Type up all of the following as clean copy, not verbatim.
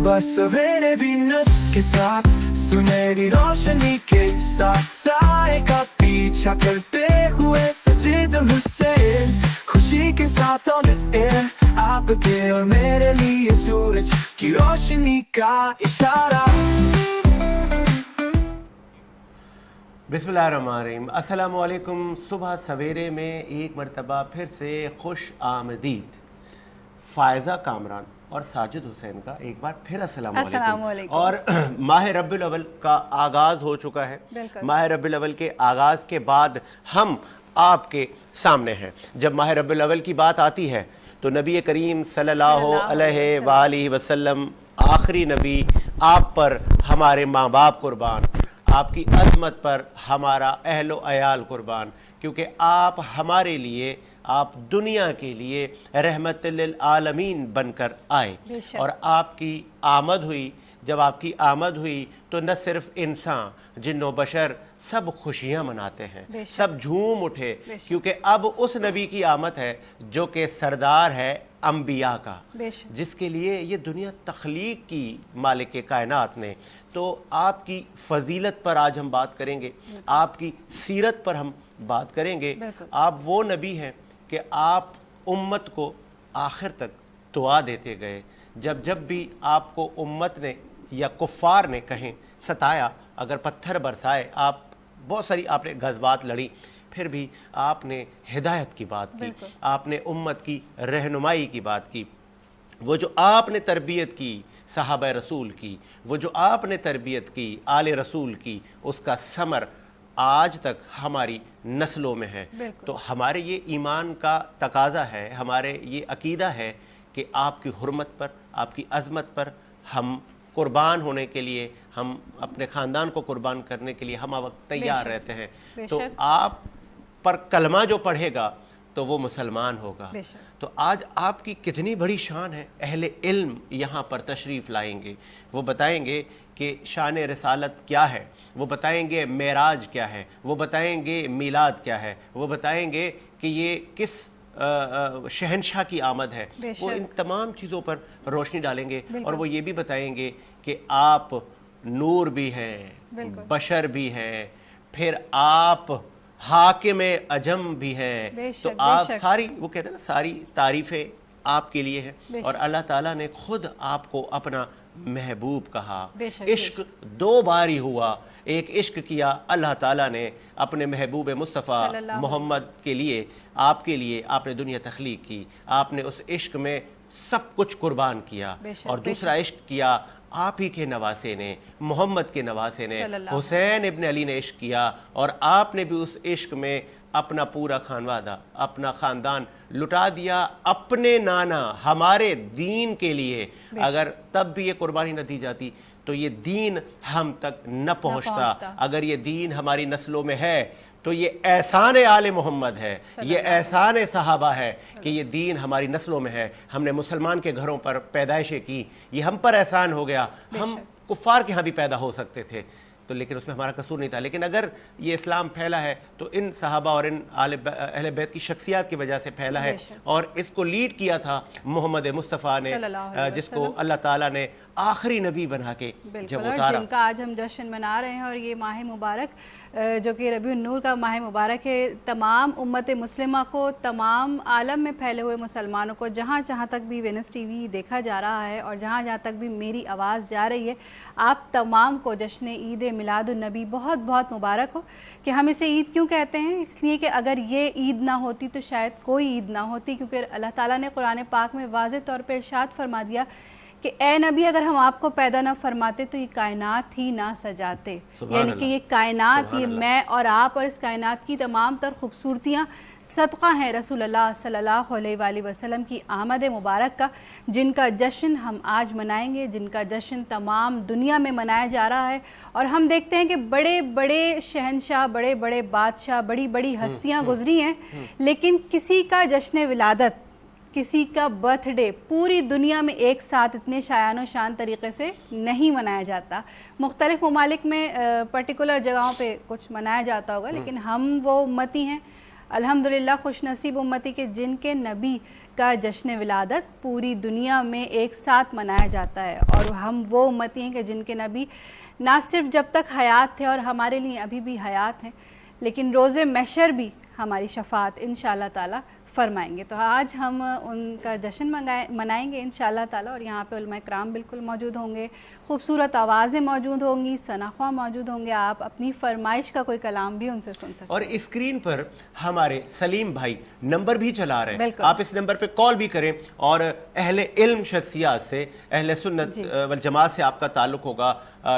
صبح سویرے بھی نس کے ساتھ سنہری روشنی کے ساتھ سائے کا پیچھا کرتے ہوئے سجید حسین خوشی کے ساتھ آپ کے اور میرے لیے سورج کی روشنی کا اشارہ. بسم اللہ الرحمن الرحیم. السلام علیکم. صبح سویرے میں ایک مرتبہ پھر سے خوش آمدید. فائزہ کامران اور ساجد حسین کا ایک بار پھر السلام علیکم. اور ماہ ربیع الاول کا آغاز ہو چکا ہے. ماہ ربیع الاول کے آغاز کے بعد ہم آپ کے سامنے ہیں. جب ماہ ربیع الاول کی بات آتی ہے تو نبی کریم صلی اللہ علیہ وآلہ وسلم آخری نبی، آپ پر ہمارے ماں باپ قربان، آپ کی عظمت پر ہمارا اہل و عیال قربان، کیونکہ آپ ہمارے لیے، آپ دنیا کے لیے رحمت للعالمین بن کر آئے. اور آپ کی آمد ہوئی. جب آپ کی آمد ہوئی تو نہ صرف انسان، جن و بشر سب خوشیاں مناتے ہیں، سب جھوم اٹھے، کیونکہ اب اس نبی کی آمد ہے جو کہ سردار ہے انبیاء کا، جس کے لیے یہ دنیا تخلیق کی مالک کائنات نے. تو آپ کی فضیلت پر آج ہم بات کریں گے، آپ کی سیرت پر ہم بات کریں گے. آپ وہ نبی ہیں کہ آپ امت کو آخر تک دعا دیتے گئے. جب بھی آپ کو امت نے یا کفار نے کہیں ستایا، اگر پتھر برسائے، آپ بہت ساری آپ نے غزوات لڑی، پھر بھی آپ نے ہدایت کی بات کی، آپ نے امت کی رہنمائی کی بات کی. وہ جو آپ نے تربیت کی صحابہ رسول کی، وہ جو آپ نے تربیت کی آل رسول کی، اس کا ثمر آج تک ہماری نسلوں میں ہے. تو ہمارے یہ ایمان کا تقاضا ہے، ہمارے یہ عقیدہ ہے کہ آپ کی حرمت پر، آپ کی عظمت پر ہم قربان ہونے کے لیے، ہم اپنے خاندان کو قربان کرنے کے لیے ہم وقت تیار رہتے ہیں. تو آپ پر کلمہ جو پڑھے گا تو وہ مسلمان ہوگا. تو آج آپ کی کتنی بڑی شان ہے. اہل علم یہاں پر تشریف لائیں گے، وہ بتائیں گے کہ شان رسالت کیا ہے، وہ بتائیں گے معراج کیا ہے، وہ بتائیں گے میلاد کیا ہے، وہ بتائیں گے کہ یہ کس شہنشاہ کی آمد ہے. وہ ان تمام چیزوں پر روشنی ڈالیں گے. اور وہ یہ بھی بتائیں گے کہ آپ نور بھی ہیں، بشر بھی ہیں، پھر آپ حاکم عجم بھی ہیں. تو آپ ساری، وہ کہتے ہیں نا، ساری تعریفیں آپ کے لیے ہیں. اور اللہ تعالیٰ نے خود آپ کو اپنا محبوب کہا. عشق دو بار ہی ہوا. ایک عشق کیا اللہ تعالیٰ نے اپنے محبوب مصطفیٰ محمد کے لیے، آپ کے لیے آپ نے دنیا تخلیق کی، آپ نے اس عشق میں سب کچھ قربان کیا. اور دوسرا عشق کیا آپ ہی کے نواسے نے، محمد کے نواسے نے، حسین ابن علی نے عشق کیا. اور آپ نے بھی اس عشق میں اپنا پورا خانوادہ، اپنا خاندان لٹا دیا اپنے نانا ہمارے دین کے لیے. اگر تب بھی یہ قربانی نہ دی جاتی تو یہ دین ہم تک نہ پہنچتا. اگر یہ دین ہماری نسلوں میں ہے تو یہ احسان آل محمد ہے، یہ احسان صحابہ ہے کہ یہ دین ہماری نسلوں میں ہے. ہم نے مسلمان کے گھروں پر پیدائشیں کی، یہ ہم پر احسان ہو گیا. ہم کفار کے ہاں بھی پیدا ہو سکتے تھے تو لیکن اس میں ہمارا قصور نہیں تھا. لیکن اگر یہ اسلام پھیلا ہے تو ان صحابہ اور ان اہل بیت کی شخصیات کی وجہ سے پھیلا ہے. اور اس کو لیڈ کیا تھا محمد مصطفیٰ نے، جس کو اللہ تعالیٰ نے آخری نبی بنا کے جب اتارا، جن کا آج ہم جشن منا رہے ہیں. اور یہ ماہ مبارک جو کہ ربیع النور کا ماہ مبارک ہے، تمام امت مسلمہ کو، تمام عالم میں پھیلے ہوئے مسلمانوں کو، جہاں جہاں تک بھی وینس ٹی وی دیکھا جا رہا ہے اور جہاں جہاں تک بھی میری آواز جا رہی ہے، آپ تمام کو جشن عید میلاد النبی بہت بہت مبارک ہو. کہ ہم اسے عید کیوں کہتے ہیں؟ اس لیے کہ اگر یہ عید نہ ہوتی تو شاید کوئی عید نہ ہوتی. کیونکہ اللہ تعالیٰ نے قرآن پاک میں واضح طور پہ ارشاد فرما دیا کہ اے نبی، اگر ہم آپ کو پیدا نہ فرماتے تو یہ کائنات ہی نہ سجاتے. یعنی کہ یہ کائنات، یہ میں اور آپ اور اس کائنات کی تمام تر خوبصورتیاں صدقہ ہیں رسول اللہ صلی اللہ علیہ وآلہ وسلم کی آمد مبارک کا، جن کا جشن ہم آج منائیں گے، جن کا جشن تمام دنیا میں منایا جا رہا ہے. اور ہم دیکھتے ہیں کہ بڑے بڑے شہنشاہ، بڑے بڑے بادشاہ، بڑی بڑی ہستیاں گزری ہیں، لیکن کسی کا جشن ولادت، کسی کا برتھ ڈے پوری دنیا میں ایک ساتھ اتنے شایان و شان طریقے سے نہیں منایا جاتا. مختلف ممالک میں پرٹیکولر جگہوں پہ کچھ منایا جاتا ہوگا، لیکن ہم وہ امتی ہیں الحمدللہ خوش نصیب امتی کے جن کے نبی کا جشن ولادت پوری دنیا میں ایک ساتھ منایا جاتا ہے، اور ہم وہ امتی ہیں کہ جن کے نبی نہ صرف جب تک حیات تھے اور ہمارے لیے ابھی بھی حیات ہیں، لیکن روز محشر بھی ہماری شفاعت انشاءاللہ تعالی فرمائیں گے۔ تو آج ہم ان کا جشن منائیں گے انشاءاللہ تعالی، اور یہاں پہ علماء کرام بالکل موجود ہوں گے، خوبصورت آوازیں موجود ہوں گی، ثناء موجود ہوں گے، آپ اپنی فرمائش کا کوئی کلام بھی ان سے سن سکتے ہیں۔ اور اسکرین پر ہمارے سلیم بھائی نمبر بھی چلا رہے ہیں، آپ اس نمبر پہ کال بھی کریں، اور اہل علم شخصیات سے، اہل سنت والجماعت سے آپ کا تعلق ہوگا،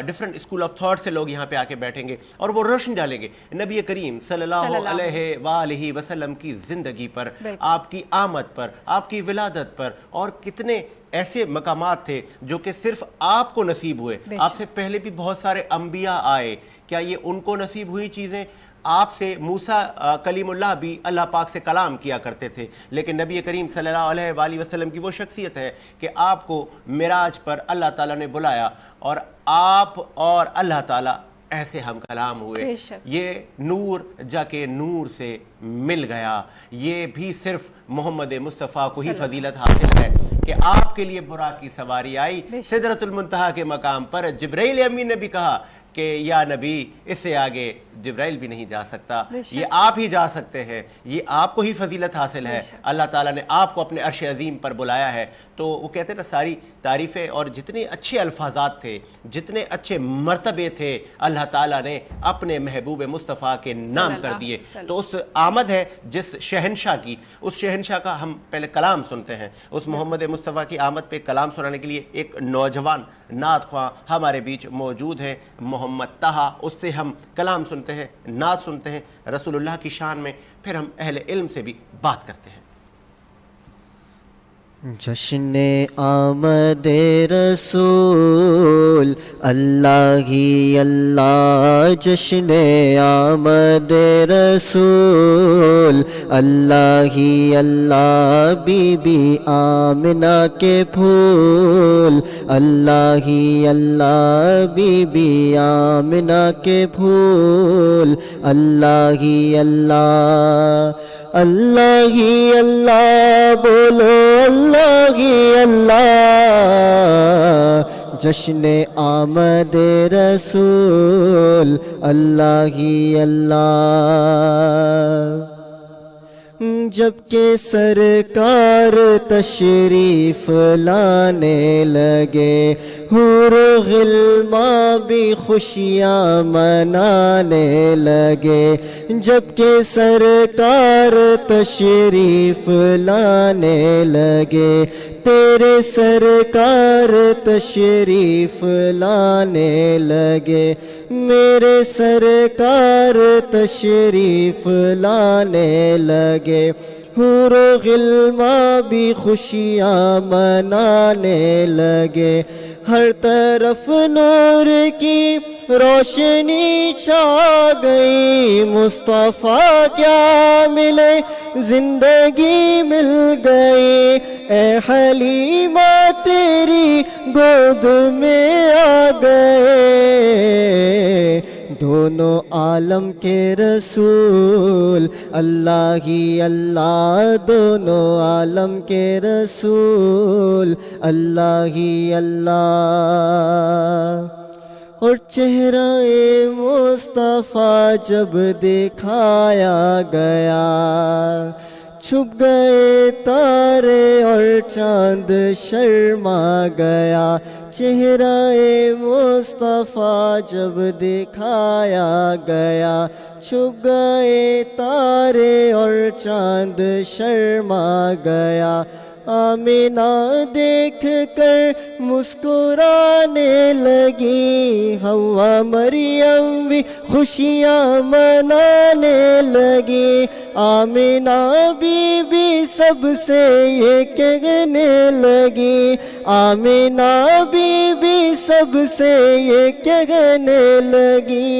ڈیفرنٹ اسکول آف تھاٹ سے لوگ یہاں پہ آ کے بیٹھیں گے اور وہ روشن ڈالیں گے نبی کریم صلی اللہ علیہ وآلہ وسلم کی زندگی پر، آپ کی آمد پر، آپ کی ولادت پر، اور کتنے ایسے مقامات تھے جو کہ صرف آپ کو نصیب ہوئے۔ آپ سے پہلے بھی بہت سارے انبیاء آئے، کیا یہ ان کو نصیب ہوئی چیزیں؟ آپ سے موسیٰ کلیم اللہ بھی اللہ پاک سے کلام کیا کرتے تھے، لیکن نبی کریم صلی اللہ علیہ وآلہ وسلم کی وہ شخصیت ہے کہ آپ کو معراج پر اللہ تعالیٰ نے بلایا اور آپ اور اللہ تعالیٰ ایسے ہم کلام ہوئے۔ یہ نور جا کے نور سے مل گیا، یہ بھی صرف محمد مصطفیٰ کو ہی فضیلت حاصل ہے کہ آپ کے لیے براق کی سواری آئی، سدرۃ المنتہا کے مقام پر جبرائیل امین نے بھی کہا کہ یا نبی اس سے آگے جبرائیل بھی نہیں جا سکتا، یہ آپ ہی جا سکتے ہیں، یہ آپ کو ہی فضیلت حاصل ہے، اللہ تعالیٰ نے آپ کو اپنے عرش عظیم پر بلایا ہے۔ تو وہ کہتے ہیں نا ساری تعریفیں اور جتنے اچھے الفاظات تھے، جتنے اچھے مرتبے تھے، اللہ تعالیٰ نے اپنے محبوب مصطفیٰ کے نام کر دیے۔ تو اس آمد ہے جس شہنشاہ کی، اس شہنشاہ کا ہم پہلے کلام سنتے ہیں۔ اس محمد مصطفیٰ کی آمد پہ کلام سنانے کے لیے ایک نوجوان نعت خواں ہمارے بیچ موجود ہے، محمد طہا، اس سے ہم کلام سنتے ہیں، نعت سنتے ہیں رسول اللہ کی شان میں، پھر ہم اہل علم سے بھی بات کرتے ہیں۔ جشن آمد رسول اللہ ہی اللہ، جشن آمد رسول اللہ ہی اللہ، بی بی آمنہ کے پھول اللہ ہی اللہ، بی بی آمنہ کے پھول اللہ ہی اللہ، اللہ ہی اللہ بولو اللہ ہی اللہ، جشن آمد رسول اللہ ہی اللہ۔ جب کہ سرکار تشریف لانے لگے، حور و غلمان بھی خوشیاں منانے لگے، جب کہ سرکار تشریف لانے لگے، تیرے سرکار تشریف لانے لگے، میرے سرکار تشریف لانے لگے، حور و غلمان بھی خوشیاں منانے لگے، ہر طرف نور کی روشنی چھا گئی، مصطفیٰ کیا ملے زندگی مل گئی، اے حلیمہ تیری گود میں آ گئے، دونوں عالم کے رسول اللہ ہی اللہ، دونوں عالم کے رسول اللہ ہی اللہ۔ اور چہرہ مصطفیٰ جب دکھایا گیا، چھپ گئے تارے اور چاند شرما گیا، چہرہ مصطفیٰ جب دکھایا گیا، چھپ گئے تارے اور چاند شرما گیا، آمینہ دیکھ کر مسکرانے لگی، حوا مریم بھی خوشیاں منانے لگی، آمینہ بی بی سب سے یہ کہنے لگی، آمینہ بی بی سب سے یہ کہنے لگی،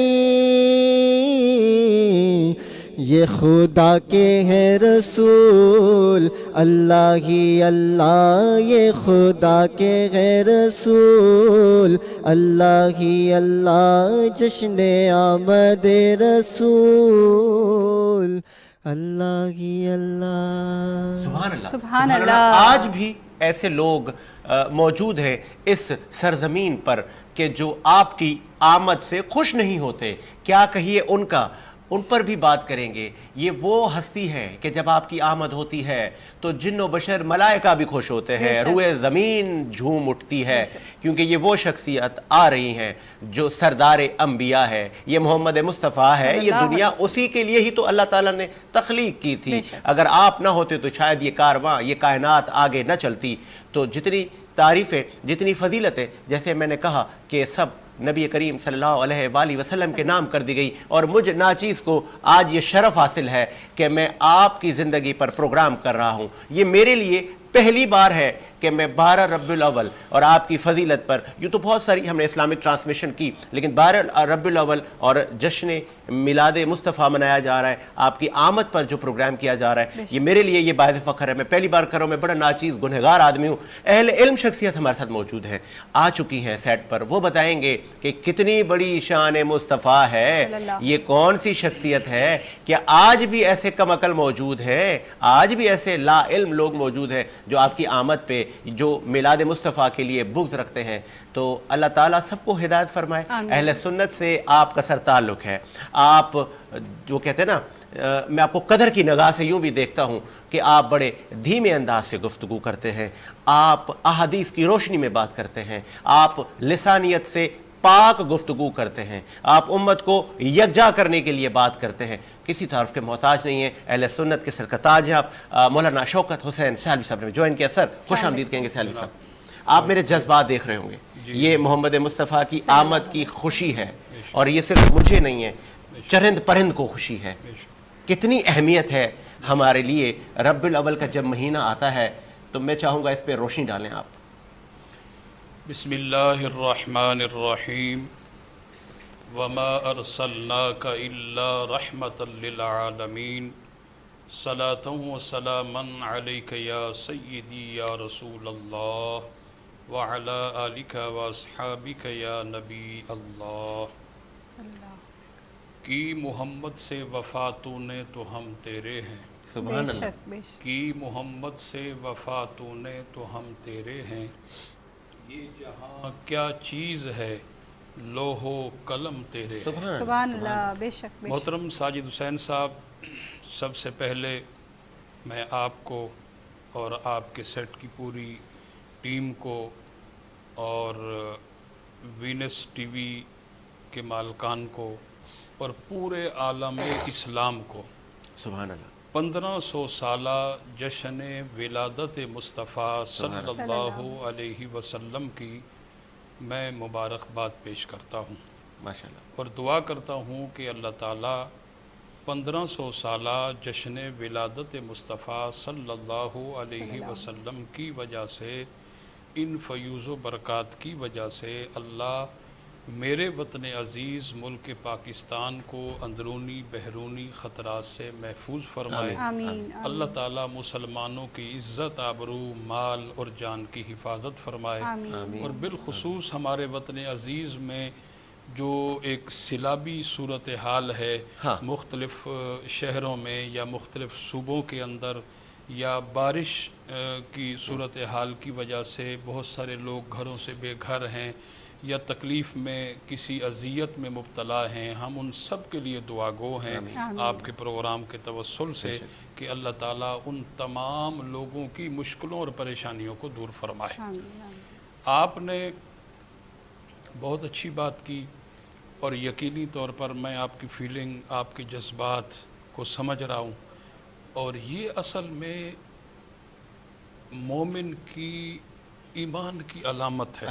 یہ خدا کے ہیں رسول اللہ ہی اللہ، یہ خدا کے ہیں رسول اللہ ہی اللہ، جشن آمد رسول اللہ ہی اللہ. سبحان اللہ. سبحان اللہ. آج بھی ایسے لوگ موجود ہیں اس سرزمین پر کہ جو آپ کی آمد سے خوش نہیں ہوتے. کیا کہیے ان کا، ان پر بھی بات کریں گے. یہ وہ ہستی ہے کہ جب آپ کی آمد ہوتی ہے تو جن و بشر ملائکہ بھی خوش ہوتے ہیں، روئے زمین جھوم اٹھتی ہے، کیونکہ یہ وہ شخصیت آ رہی ہیں جو سردار انبیاء ہے، یہ محمد مصطفیٰ ہے. یہ دنیا اسی کے لیے ہی تو اللہ تعالیٰ نے تخلیق کی تھی. اگر آپ نہ ہوتے تو شاید یہ کارواں، یہ کائنات آگے نہ چلتی. تو جتنی تعریفیں، جتنی فضیلتیں، جیسے میں نے کہا کہ سب نبی کریم صلی اللہ علیہ وآلہ وسلم کے نام کر دی گئی، اور مجھ ناچیز کو آج یہ شرف حاصل ہے کہ میں آپ کی زندگی پر پروگرام کر رہا ہوں. یہ میرے لیے پہلی بار ہے کہ میں 12 ربیع الاول اور آپ کی فضیلت پر، یوں تو بہت ساری ہم نے اسلامک ٹرانسمیشن کی، لیکن 12 ربیع الاول اور جشن میلاد مصطفیٰ منایا جا رہا ہے، آپ کی آمد پر جو پروگرام کیا جا رہا ہے، یہ میرے لیے یہ باعث فخر ہے. میں پہلی بار کر رہا ہوں. میں بڑا ناچیز گنہگار آدمی ہوں. اہل علم شخصیت ہمارے ساتھ موجود ہیں، آ چکی ہیں سیٹ پر. وہ بتائیں گے کہ کتنی بڑی شان مصطفیٰ ہے. یہ کون سی شخصیت ہے کہ آج بھی ایسے کم عقل موجود ہیں، آج بھی ایسے لا علم لوگ موجود ہیں جو آپ کی آمد پہ، جو میلاد مصطفیٰ کے لیے بغض رکھتے ہیں. تو اللہ تعالیٰ سب کو ہدایت فرمائے. اہل سنت سے آپ کا سر تعلق ہے. آپ جو کہتے ہیں نا، میں آپ کو قدر کی نگاہ سے یوں بھی دیکھتا ہوں کہ آپ بڑے دھیمے انداز سے گفتگو کرتے ہیں. آپ احادیث کی روشنی میں بات کرتے ہیں. آپ لسانیت سے پاک گفتگو کرتے ہیں. آپ امت کو یکجا کرنے کے لیے بات کرتے ہیں. کسی تعارف کے محتاج نہیں ہیں. اہل سنت کے سر کا تاج ہیں آپ. مولانا شوکت حسین سہلوی صاحب نے جوائن کیا. سر خوش آمدید کہیں گے سہلوی صاحب. آپ میرے جذبات دیکھ رہے ہوں گے. یہ محمد مصطفیٰ کی آمد کی خوشی ہے، اور یہ صرف مجھے نہیں ہے، چرند پرند کو خوشی ہے. کتنی اہمیت ہے ہمارے لیے. ربیع الاول کا جب مہینہ آتا ہے تو میں چاہوں گا اس پہ روشنی ڈالیں آپ. بسم اللہ الرحمن الرحیم. وما ارسلناک الا رحمتا للعالمین. صلاۃ و سلاما علیک یا سیدی یا رسول اللہ وعلی آلک و اصحابک یا نبی اللہ. کی محمد سے وفا تو نے تو ہم تیرے ہیں. سبحان اللہ. کی محمد سے وفا تو نے تو ہم تیرے ہیں. یہ جہاں کیا چیز ہے لوح و قلم تیرے ہیں. سبحان اللہ. بے شک. محترم ساجد حسین صاحب، سب سے پہلے میں آپ کو اور آپ کے سیٹ کی پوری ٹیم کو اور وینس ٹی وی کے مالکان کو اور پورے عالم اسلام کو سبحان اللہ 1500 سالہ جشن ولادت مصطفیٰ صلی اللہ علیہ وسلم کی میں مبارکباد پیش کرتا ہوں. ماشاءاللہ. اور دعا کرتا ہوں کہ اللہ تعالیٰ 1500 سالہ جشن ولادت مصطفیٰ صلی اللہ علیہ وسلم کی وجہ سے، ان فیوز و برکات کی وجہ سے، اللہ میرے وطن عزیز ملک پاکستان کو اندرونی بیرونی خطرات سے محفوظ فرمائے. آمین. اللہ تعالیٰ مسلمانوں کی عزت، آبرو، مال اور جان کی حفاظت فرمائے. اور بالخصوص ہمارے وطن عزیز میں جو ایک سیلابی صورتحال ہے مختلف شہروں میں یا مختلف صوبوں کے اندر، یا بارش کی صورتحال کی وجہ سے بہت سارے لوگ گھروں سے بے گھر ہیں یا تکلیف میں کسی اذیت میں مبتلا ہیں، ہم ان سب کے لیے دعا گو ہیں آپ کے پروگرام کے توسل سے کہ اللہ تعالیٰ ان تمام لوگوں کی مشکلوں اور پریشانیوں کو دور فرمائے. آپ نے بہت اچھی بات کی، اور یقینی طور پر میں آپ کی فیلنگ، آپ کے جذبات کو سمجھ رہا ہوں. اور یہ اصل میں مومن کی ایمان کی علامت ہے.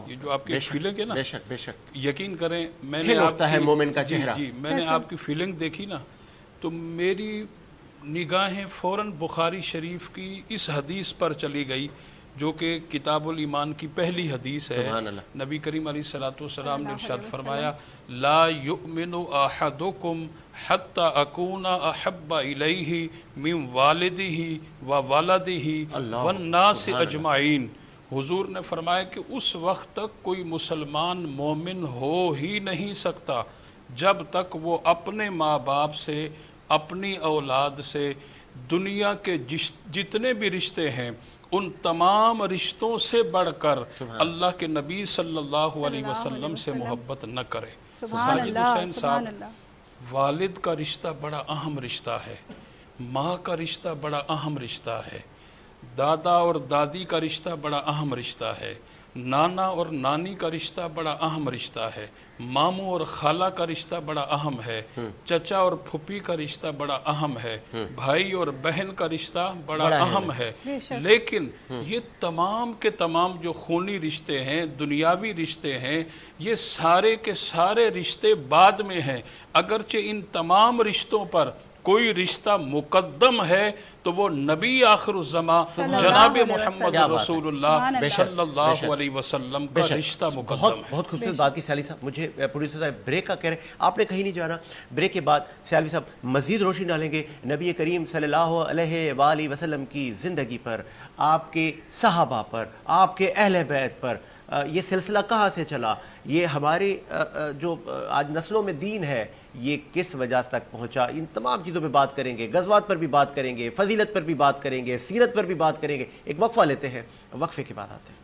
یہ جو آپ کی فیلنگ ہے نا، بے شک یقین کریں، میں نے ہے مومن کا چہرہ. جی میں نے آپ کی فیلنگ دیکھی نا، تو میری نگاہیں فوراً بخاری شریف کی اس حدیث پر چلی گئی جو کہ کتاب الایمان کی پہلی حدیث ہے. نبی کریم علیہ الصلوۃ والسلام نے ارشاد فرمایا، لا یؤمن احدکم حتی اکون احب الیہ من والدہ وولدہ والناس اجمعین. حضور نے فرمایا کہ اس وقت تک کوئی مسلمان مومن ہو ہی نہیں سکتا جب تک وہ اپنے ماں باپ سے اپنی اولاد سے دنیا کے جتنے بھی رشتے ہیں ان تمام رشتوں سے بڑھ کر اللہ کے نبی صلی اللہ علیہ وسلم سے محبت نہ کرے۔ سبحان ساجد اللہ، حسین سبحان صاحب، اللہ۔ والد کا رشتہ بڑا اہم رشتہ ہے، ماں کا رشتہ بڑا اہم رشتہ ہے، دادا اور دادی کا رشتہ بڑا اہم رشتہ ہے، نانا اور نانی کا رشتہ بڑا اہم رشتہ ہے، ماموں اور خالہ کا رشتہ بڑا اہم ہے، چچا اور پھوپھی کا رشتہ بڑا اہم ہے، بھائی اور بہن کا رشتہ بڑا اہم ہے، لیکن یہ تمام کے تمام جو خونی رشتے ہیں، دنیاوی رشتے ہیں، یہ سارے کے سارے رشتے بعد میں ہیں۔ اگرچہ ان تمام رشتوں پر کوئی رشتہ مقدم ہے تو وہ نبی آخر الزماں جناب محمد رسول اللہ صلی اللہ علیہ وسلم کا رشتہ مقدم ہے۔ بہت خوبصورت بات کی سیالوی صاحب۔ مجھے پروڈیوسر صاحب بریک کا کہہ رہے ہیں، آپ نے کہیں نہیں جانا، بریک کے بعد سیالوی صاحب مزید روشنی ڈالیں گے نبی کریم صلی اللہ علیہ وآلہ وسلم کی زندگی پر، آپ کے صحابہ پر، آپ کے اہل بیت پر۔ یہ سلسلہ کہاں سے چلا، یہ ہمارے جو آج نسلوں میں دین ہے یہ کس وجہ تک پہنچا، ان تمام چیزوں پہ بات کریں گے، غزوات پر بھی بات کریں گے، فضیلت پر بھی بات کریں گے، سیرت پر بھی بات کریں گے۔ ایک وقفہ لیتے ہیں، وقفے کے بعد آتے ہیں۔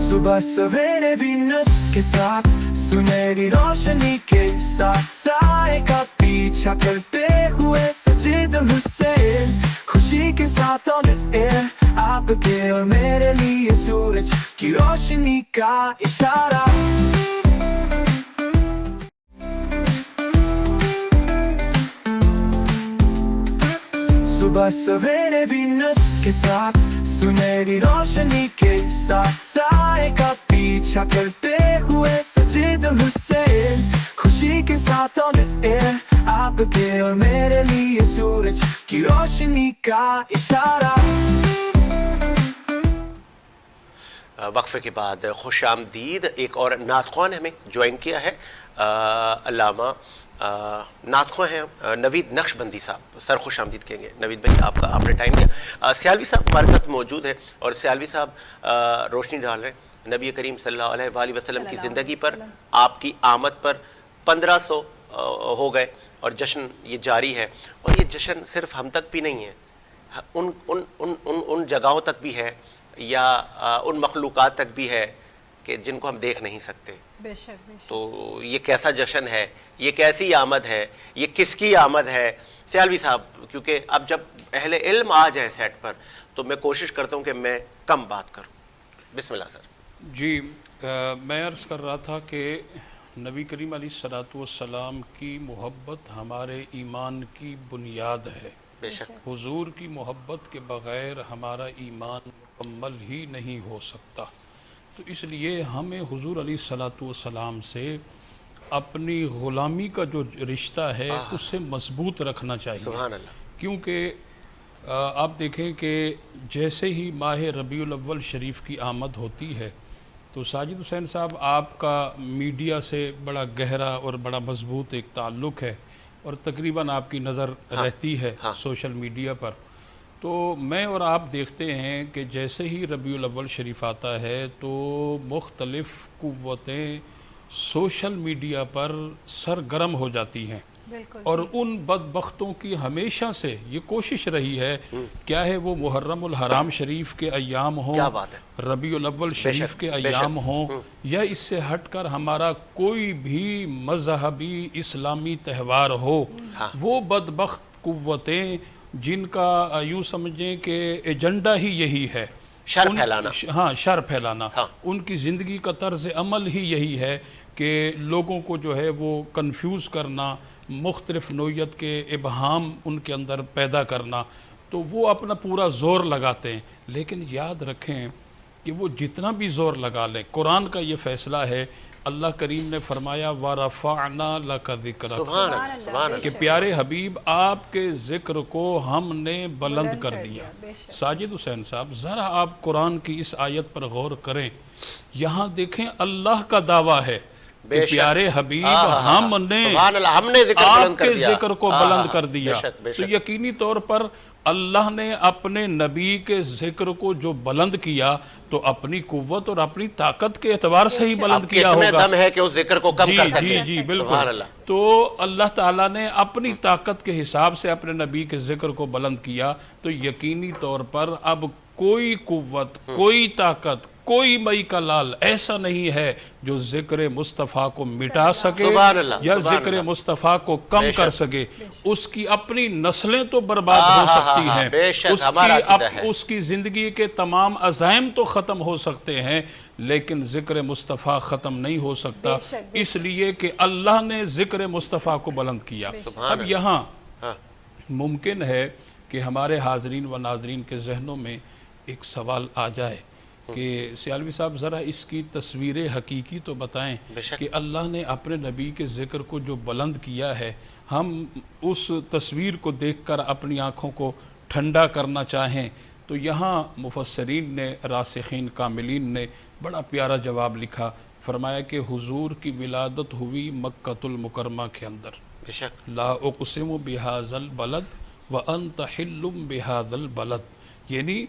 صبح سویرے وینس کے ساتھ سنہری روشنی کے ساتھ سائے کا پیچھا کرتے ہوئے سجید حسین، خوشی کے ساتھ آن ایئر آپ کے اور میرے لیے سورج کی روشنی کا اشارہ۔ صبح سویرے وینس کے ساتھ سنہری روشنی کے ساتھ سائے کا پیچھا کرتے ہوئے سجید حسین، خوشی کے ساتھ آن ایئر آپ کے اور میرے لیے سورج کی روشنی کا اشارہ۔ وقفے کے بعد خوش آمدید، ایک اور نعت خوان ہمیں جوائن کیا ہے، علامہ نعت خواں ہیں نوید نقشبندی صاحب۔ سر خوش آمدید کہیں گے نوید بھائی، آپ نے ٹائم دیا۔ سیالوی صاحب ہمارے ساتھ موجود ہیں اور سیالوی صاحب روشنی ڈال رہے ہیں نبی کریم صلی اللہ علیہ وآلہ وسلم کی زندگی پر، آپ کی آمد پر 1500 ہو گئے اور جشن یہ جاری ہے، اور یہ جشن صرف ہم تک بھی نہیں ہے، ان جگہوں تک بھی ہے یا ان مخلوقات تک بھی ہے کہ جن کو ہم دیکھ نہیں سکتے۔ بے شک۔ تو یہ کیسا جشن ہے، یہ کیسی آمد ہے، یہ کس کی آمد ہے؟ سیالوی صاحب، کیونکہ اب جب اہل علم آ جائیں سیٹ پر تو میں کوشش کرتا ہوں کہ میں کم بات کروں۔ بسم اللہ سر۔ جی، میں عرض کر رہا تھا کہ نبی کریم علیہ الصلوۃ والسلام کی محبت ہمارے ایمان کی بنیاد ہے۔ بے شک۔ حضور کی محبت کے بغیر ہمارا ایمان مکمل ہی نہیں ہو سکتا، تو اس لیے ہمیں حضور علیہ الصلوۃ والسلام سے اپنی غلامی کا جو رشتہ ہے اس سے مضبوط رکھنا چاہیے۔ سبحان اللہ۔ کیونکہ آپ دیکھیں کہ جیسے ہی ماہ ربیع الاول شریف کی آمد ہوتی ہے تو ساجد حسین صاحب آپ کا میڈیا سے بڑا گہرا اور بڑا مضبوط ایک تعلق ہے، اور تقریباً آپ کی نظر رہتی ہے سوشل میڈیا پر۔ تو میں اور آپ دیکھتے ہیں کہ جیسے ہی ربیع الاول شریف آتا ہے تو مختلف قوتیں سوشل میڈیا پر سرگرم ہو جاتی ہیں، اور ان بدبختوں کی ہمیشہ سے یہ کوشش رہی ہے، کیا ہے وہ محرم الحرام شریف کے ایام ہوں، ربیع الاول شریف کے ایام ہوں، یا اس سے ہٹ کر ہمارا کوئی بھی مذہبی اسلامی تہوار ہو، وہ بدبخت قوتیں جن کا یوں سمجھیں کہ ایجنڈا ہی یہی ہے شر پھیلانا، شر پھیلانا، ان کی زندگی کا طرز عمل ہی یہی ہے کہ لوگوں کو جو ہے وہ کنفیوز کرنا، مختلف نوعیت کے ابہام ان کے اندر پیدا کرنا، تو وہ اپنا پورا زور لگاتے ہیں۔ لیکن یاد رکھیں کہ وہ جتنا بھی زور لگا لیں، قرآن کا یہ فیصلہ ہے، اللہ کریم نے فرمایا وَرَفَعْنَا لَكَ ذِكْرَكَ، سبحان اللہ، کہ پیارے حبیب آپ کے ذکر کو ہم نے بلند کر دیا۔ ساجد حسین صاحب ذرا آپ قرآن کی اس آیت پر غور کریں، یہاں دیکھیں اللہ کا دعویٰ ہے بے کہ شک۔ پیارے حبیب ہم نے سبحان اللہ، ہم نے ذکر بلند آپ کر کے دیا، ذکر کو بلند کر دیا، بے شک، بے تو شک۔ یقینی طور پر اللہ نے اپنے نبی کے ذکر کو جو بلند کیا تو اپنی قوت اور اپنی طاقت کے اعتبار سے ہی بلند اب کیا کس میں ہوگا۔ دم ہے کہ اس ذکر کو کم کر سکے؟ جی بالکل۔ سبحان اللہ۔ تو اللہ تعالیٰ نے اپنی طاقت کے حساب سے اپنے نبی کے ذکر کو بلند کیا، تو یقینی طور پر اب کوئی قوت، کوئی طاقت، کوئی مئی کا لال ایسا نہیں ہے جو ذکر مصطفیٰ کو مٹا سکے سبحان اللہ، یا سبحان ذکر اللہ۔ مصطفیٰ کو کم بے کر شک۔ سکے۔ اس کی اپنی نسلیں تو برباد ہو سکتی ہیں، بے شک، اس ہمارا کی عقیدہ ہے۔ اس کی زندگی کے تمام عزائم تو ختم ہو سکتے ہیں، لیکن ذکر مصطفیٰ ختم نہیں ہو سکتا، اس لیے کہ اللہ نے ذکر مصطفیٰ کو بلند کیا۔ اب یہاں ممکن ہے کہ ہمارے حاضرین و ناظرین کے ذہنوں میں ایک سوال آ جائے کہ سیالوی صاحب ذرا اس کی تصویر حقیقی تو بتائیں کہ اللہ نے اپنے نبی کے ذکر کو جو بلند کیا ہے، ہم اس تصویر کو دیکھ کر اپنی آنکھوں کو ٹھنڈا کرنا چاہیں تو یہاں مفسرین نے، راسخین کاملین نے بڑا پیارا جواب لکھا، فرمایا کہ حضور کی ولادت ہوئی مکۃ المکرمہ کے اندر، بے شک۔ لا اقسم بہذا البلد وانت حل بہذا البلد، یعنی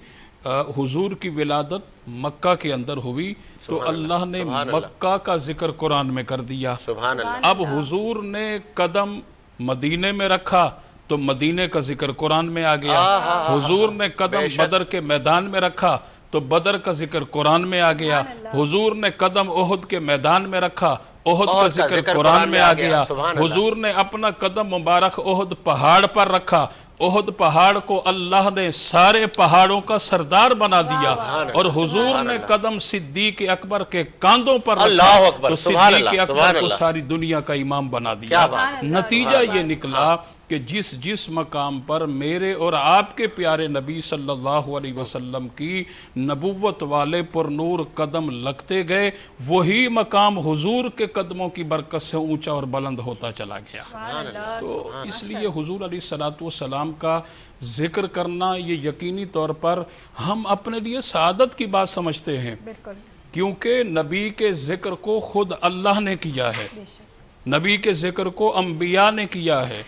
حضور کی ولادت مکہ کے اندر ہوئی تو اللہ نے مکہ کا ذکر قرآن میں کر دیا۔ سبحان اللہ۔ اب حضور نے قدم مدینے میں رکھا تو مدینے کا ذکر قرآن میں آ گیا، حضور نے قدم بدر کے میدان میں رکھا تو بدر کا ذکر قرآن میں آ گیا، حضور نے قدم احد کے میدان میں رکھا، احد کا ذکر قرآن میں آ گیا، حضور نے اپنا قدم مبارک احد پہاڑ پر رکھا، احد پہاڑ کو اللہ نے سارے پہاڑوں کا سردار بنا دیا، اور حضور نے قدم صدیق اکبر کے کاندھوں پر رکھا تو صدیق اکبر کو ساری دنیا کا امام بنا دیا۔ نتیجہ یہ نکلا کہ جس مقام پر میرے اور آپ کے پیارے نبی صلی اللہ علیہ وسلم کی نبوت والے پر نور قدم لگتے گئے، وہی مقام حضور کے قدموں کی برکت سے اونچا اور بلند ہوتا چلا گیا۔ تو اس لیے حضور علیہ السلام کا ذکر کرنا یہ یقینی طور پر ہم اپنے لیے سعادت کی بات سمجھتے ہیں، کیونکہ نبی کے ذکر کو خود اللہ نے کیا ہے، نبی کے ذکر کو انبیاء نے کیا ہے،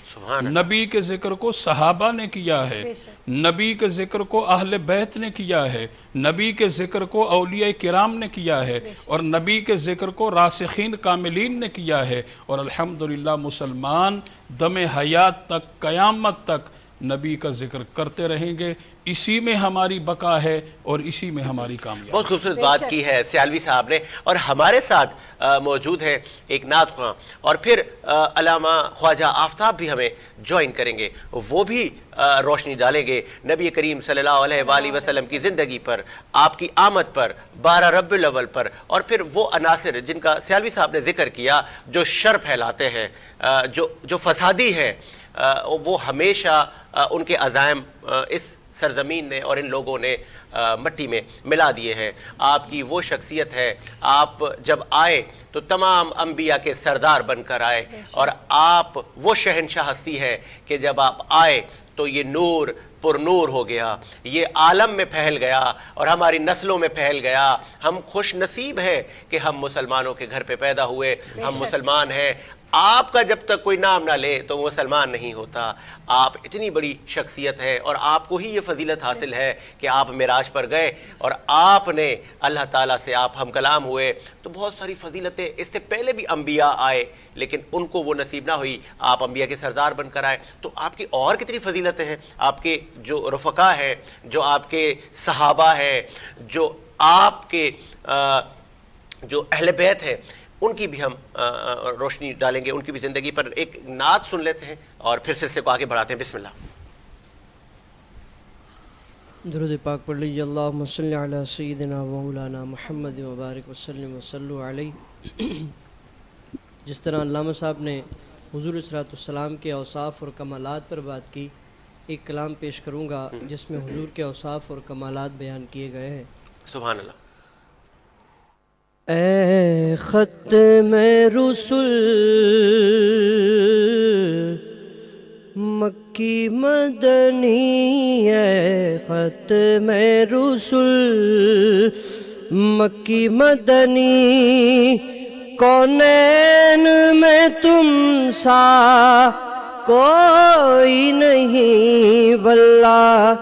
نبی کے ذکر کو صحابہ نے کیا ہے، نبی کے ذکر کو اہل بیت نے کیا ہے، نبی کے ذکر کو اولیاء کرام نے کیا ہے، اور نبی کے ذکر کو راسخین کاملین نے کیا ہے، اور الحمدللہ مسلمان دم حیات تک، قیامت تک نبی کا ذکر کرتے رہیں گے۔ اسی میں ہماری بقا ہے اور اسی میں ہماری کامیابی۔ بہت خوبصورت بات کی ہے سیالوی صاحب نے، اور ہمارے ساتھ موجود ہے ایک نعت خواں، اور پھر علامہ خواجہ آفتاب بھی ہمیں جوائن کریں گے، وہ بھی روشنی ڈالیں گے نبی کریم صلی اللہ علیہ وآلہ وسلم کی زندگی پر، آپ کی آمد پر، 12 ربیع الاول پر، اور پھر وہ عناصر جن کا سیالوی صاحب نے ذکر کیا جو شر پھیلاتے ہیں، جو فسادی ہیں، وہ ہمیشہ ان کے عزائم اس سرزمین نے اور ان لوگوں نے مٹی میں ملا دیے ہیں۔ آپ کی وہ شخصیت ہے، آپ جب آئے تو تمام انبیاء کے سردار بن کر آئے، اور آپ وہ شہنشاہ ہستی ہے کہ جب آپ آئے تو یہ نور پر نور ہو گیا، یہ عالم میں پھیل گیا اور ہماری نسلوں میں پھیل گیا۔ ہم خوش نصیب ہیں کہ ہم مسلمانوں کے گھر پہ پیدا ہوئے، ہم مسلمان ہیں۔ آپ کا جب تک کوئی نام نہ لے تو وہ مسلمان نہیں ہوتا۔ آپ اتنی بڑی شخصیت ہے، اور آپ کو ہی یہ فضیلت حاصل ہے کہ آپ معراج پر گئے اور آپ نے اللہ تعالیٰ سے آپ ہم کلام ہوئے، تو بہت ساری فضیلتیں اس سے پہلے بھی انبیاء آئے لیکن ان کو وہ نصیب نہ ہوئی، آپ انبیاء کے سردار بن کر آئے۔ تو آپ کی اور کتنی فضیلتیں ہیں، آپ کے جو رفقا ہیں، جو آپ کے صحابہ ہیں، جو آپ کے جو اہل بیت ہیں، ان کی بھی ہم روشنی ڈالیں گے، ان کی بھی زندگی پر ایک نعت سن لیتے ہیں اور پھر سلسلے کو آگے بڑھاتے ہیں۔ بسم اللہ۔ درود پاک پڑھ لیجیے، اللہم صلی علی سیدنا مولانا محمد وبارک وسلم وصلو علیہ۔ جس طرح علامہ صاحب نے حضور صلی اللہ علیہ وسلم کے اوصاف اور کمالات پر بات کی، ایک کلام پیش کروں گا جس میں حضور کے اوصاف اور کمالات بیان کیے گئے ہیں۔ سبحان اللہ۔ اے ختم رسل مکی مدنی، اے ختم رسل مکی مدنی، کونین میں تم سا کوئی نہیں، واللہ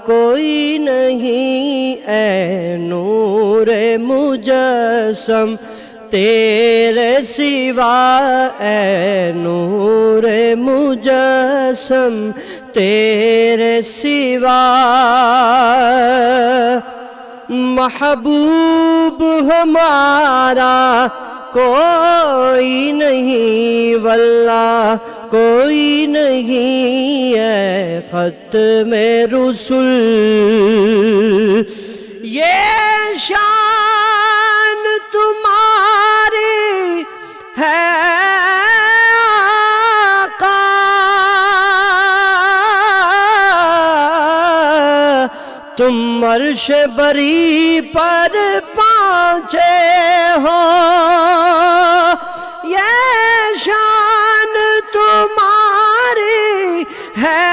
کوئی نہیں، اے نور مجسم تیرے سوا، اے نور مجسم تیرے سوا، محبوب ہمارا کوئی نہیں، واللہ کوئی نہیں، ہے ختم رسول، یہ شان تمہاری ہے آقا، تم عرش بری پر پہنچے ہو، یہ شان تمہاری ہے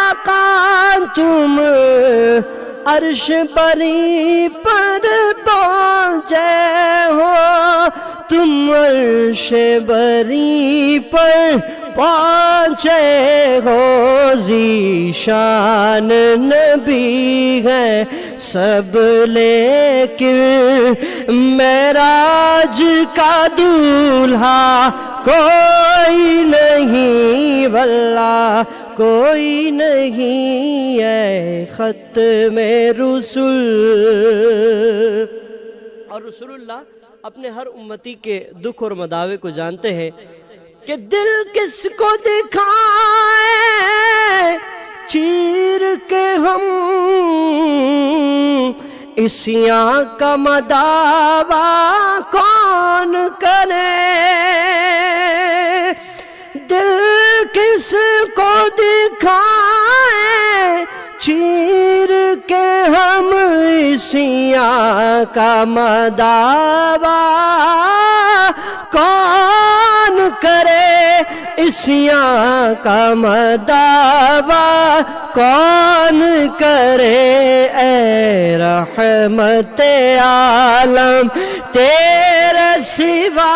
آقا، تم عرش بری پر پہنچے ہو، تم عرش بری پر پہنچے ہو، ذیشان نبی ہے سب لیکن معراج کا دولہا کوئی نہیں، واللہ کوئی نہیں، ہے ختم رسول۔ اور رسول اللہ اپنے ہر امتی کے دکھ اور مداوے کو جانتے ہیں کہ دل کس کو دکھائے چیر کے ہم، اسیاں کا مداوا کون کرے، دل کس کو دکھائے چیر کے ہم، اسیاں کا مداوا کون کرے، اسیاں کا مداوا کون کرے، اے رحمت عالم تیرے سوا،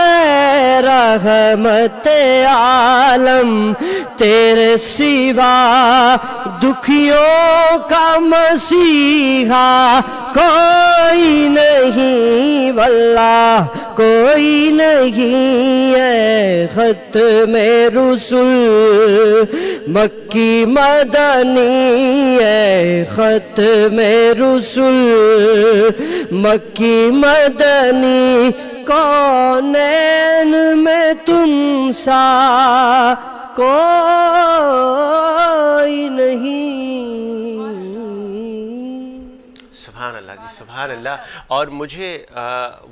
اے رحمت عالم تیرے سوا، دکھیوں کا مسیحا کوئی نہیں، واللہ کوئی نہیں، ہے ختم رسول، مکی مدنی ہے ختم رسول، مکی مدنی، کونین میں تم سا کوئی نہیں۔ سبحان اللہ جی، سبحان اللہ۔ اور مجھے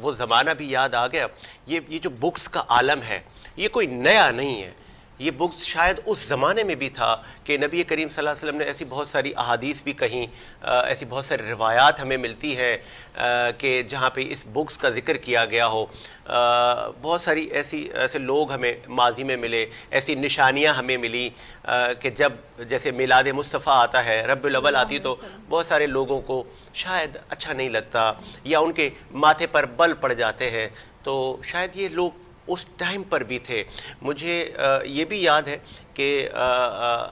وہ زمانہ بھی یاد آ گیا، یہ جو بکس کا عالم ہے یہ کوئی نیا نہیں ہے، یہ بکس شاید اس زمانے میں بھی تھا کہ نبی کریم صلی اللہ علیہ وسلم نے ایسی بہت ساری احادیث بھی کہیں، ایسی بہت ساری روایات ہمیں ملتی ہیں کہ جہاں پہ اس بکس کا ذکر کیا گیا ہو، بہت ساری ایسے لوگ ہمیں ماضی میں ملے، ایسی نشانیاں ہمیں ملی کہ جب جیسے میلاد مصطفیٰ آتا ہے، ربیع الاول آتی تو بہت سارے لوگوں کو شاید اچھا نہیں لگتا یا ان کے ماتھے پر بل پڑ جاتے ہیں، تو شاید یہ لوگ اس ٹائم پر بھی تھے۔ مجھے یہ بھی یاد ہے کہ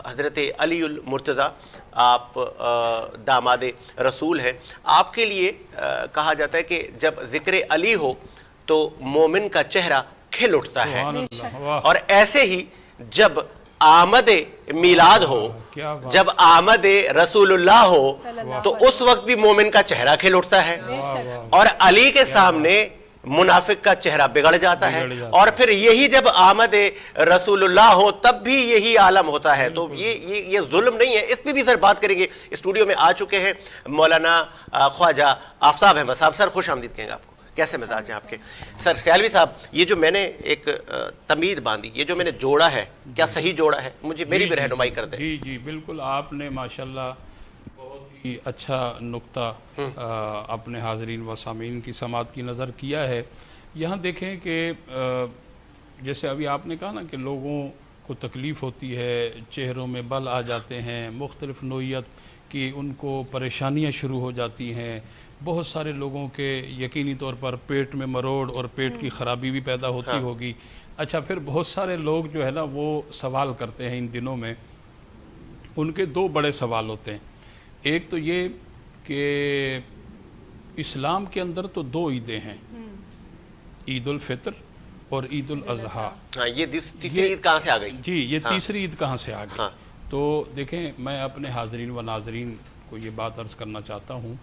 حضرت علی المرتضیٰ آپ داماد رسول ہیں، آپ کے لیے کہا جاتا ہے کہ جب ذکر علی ہو تو مومن کا چہرہ کھل اٹھتا ہے، اور ایسے ہی جب آمد میلاد ہو، جب آمد رسول اللہ ہو تو اس وقت بھی مومن کا چہرہ کھل اٹھتا ہے، اور علی کے سامنے منافق کا چہرہ بگڑ جاتا ہے، اور پھر یہی جب آمد رسول اللہ ہو تب بھی یہی عالم ہوتا ہے۔ تو یہ ظلم نہیں ہے، اس پہ بھی سر بات کریں گے۔ اسٹوڈیو میں آ چکے ہیں مولانا خواجہ آفتاب احمد صاحب، سر خوش آمدید کہیں گے آپ کو، کیسے مزاج ہیں آپ کے؟ سر سیالوی صاحب، یہ جو میں نے ایک تمید باندھی، یہ جو میں نے جوڑا ہے، کیا صحیح جوڑا ہے؟ مجھے میری بھی رہنمائی کر دیں۔ جی بالکل، آپ نے ماشاءاللہ بہت ہی اچھا نقطہ اپنے حاضرین و سامعین کی سماعت کی نظر کیا ہے۔ یہاں دیکھیں کہ جیسے ابھی آپ نے کہا نا کہ لوگوں کو تکلیف ہوتی ہے، چہروں میں بل آ جاتے ہیں، مختلف نوعیت کی ان کو پریشانیاں شروع ہو جاتی ہیں، بہت سارے لوگوں کے یقینی طور پر پیٹ میں مروڑ اور پیٹ کی خرابی بھی پیدا ہوتی ہوگی۔ اچھا، پھر بہت سارے لوگ جو ہے نا وہ سوال کرتے ہیں ان دنوں میں، ان کے دو بڑے سوال ہوتے ہیں۔ ایک تو یہ کہ اسلام کے اندر تو دو عیدیں ہیں، عید الفطر اور عید الاضحیٰ۔ ہاں، یہ تیسری عید کہاں سے آ گئی؟ جی، یہ تیسری عید کہاں سے آ گئی؟ تو دیکھیں، میں اپنے حاضرین و ناظرین کو یہ بات عرض کرنا چاہتا ہوں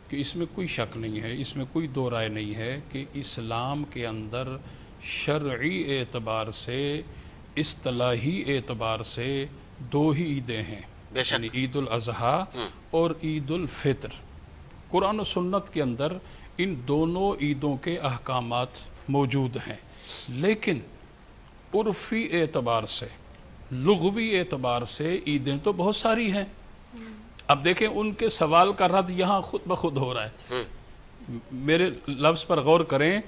کہ اس میں کوئی شک نہیں ہے، اس میں کوئی دو رائے نہیں ہے کہ اسلام کے اندر شرعی اعتبار سے، اصطلاحی اعتبار سے دو ہی عیدیں ہیں، یعنی عید الاضحیٰ اور عید الفطر۔ قرآن و سنت کے اندر ان دونوں عیدوں کے احکامات موجود ہیں، لیکن عرفی اعتبار سے، لغوی اعتبار سے عیدیں تو بہت ساری ہیں۔ اب دیکھیں، ان کے سوال کا رد یہاں خود بخود ہو رہا ہے۔ میرے لفظ پر غور کریں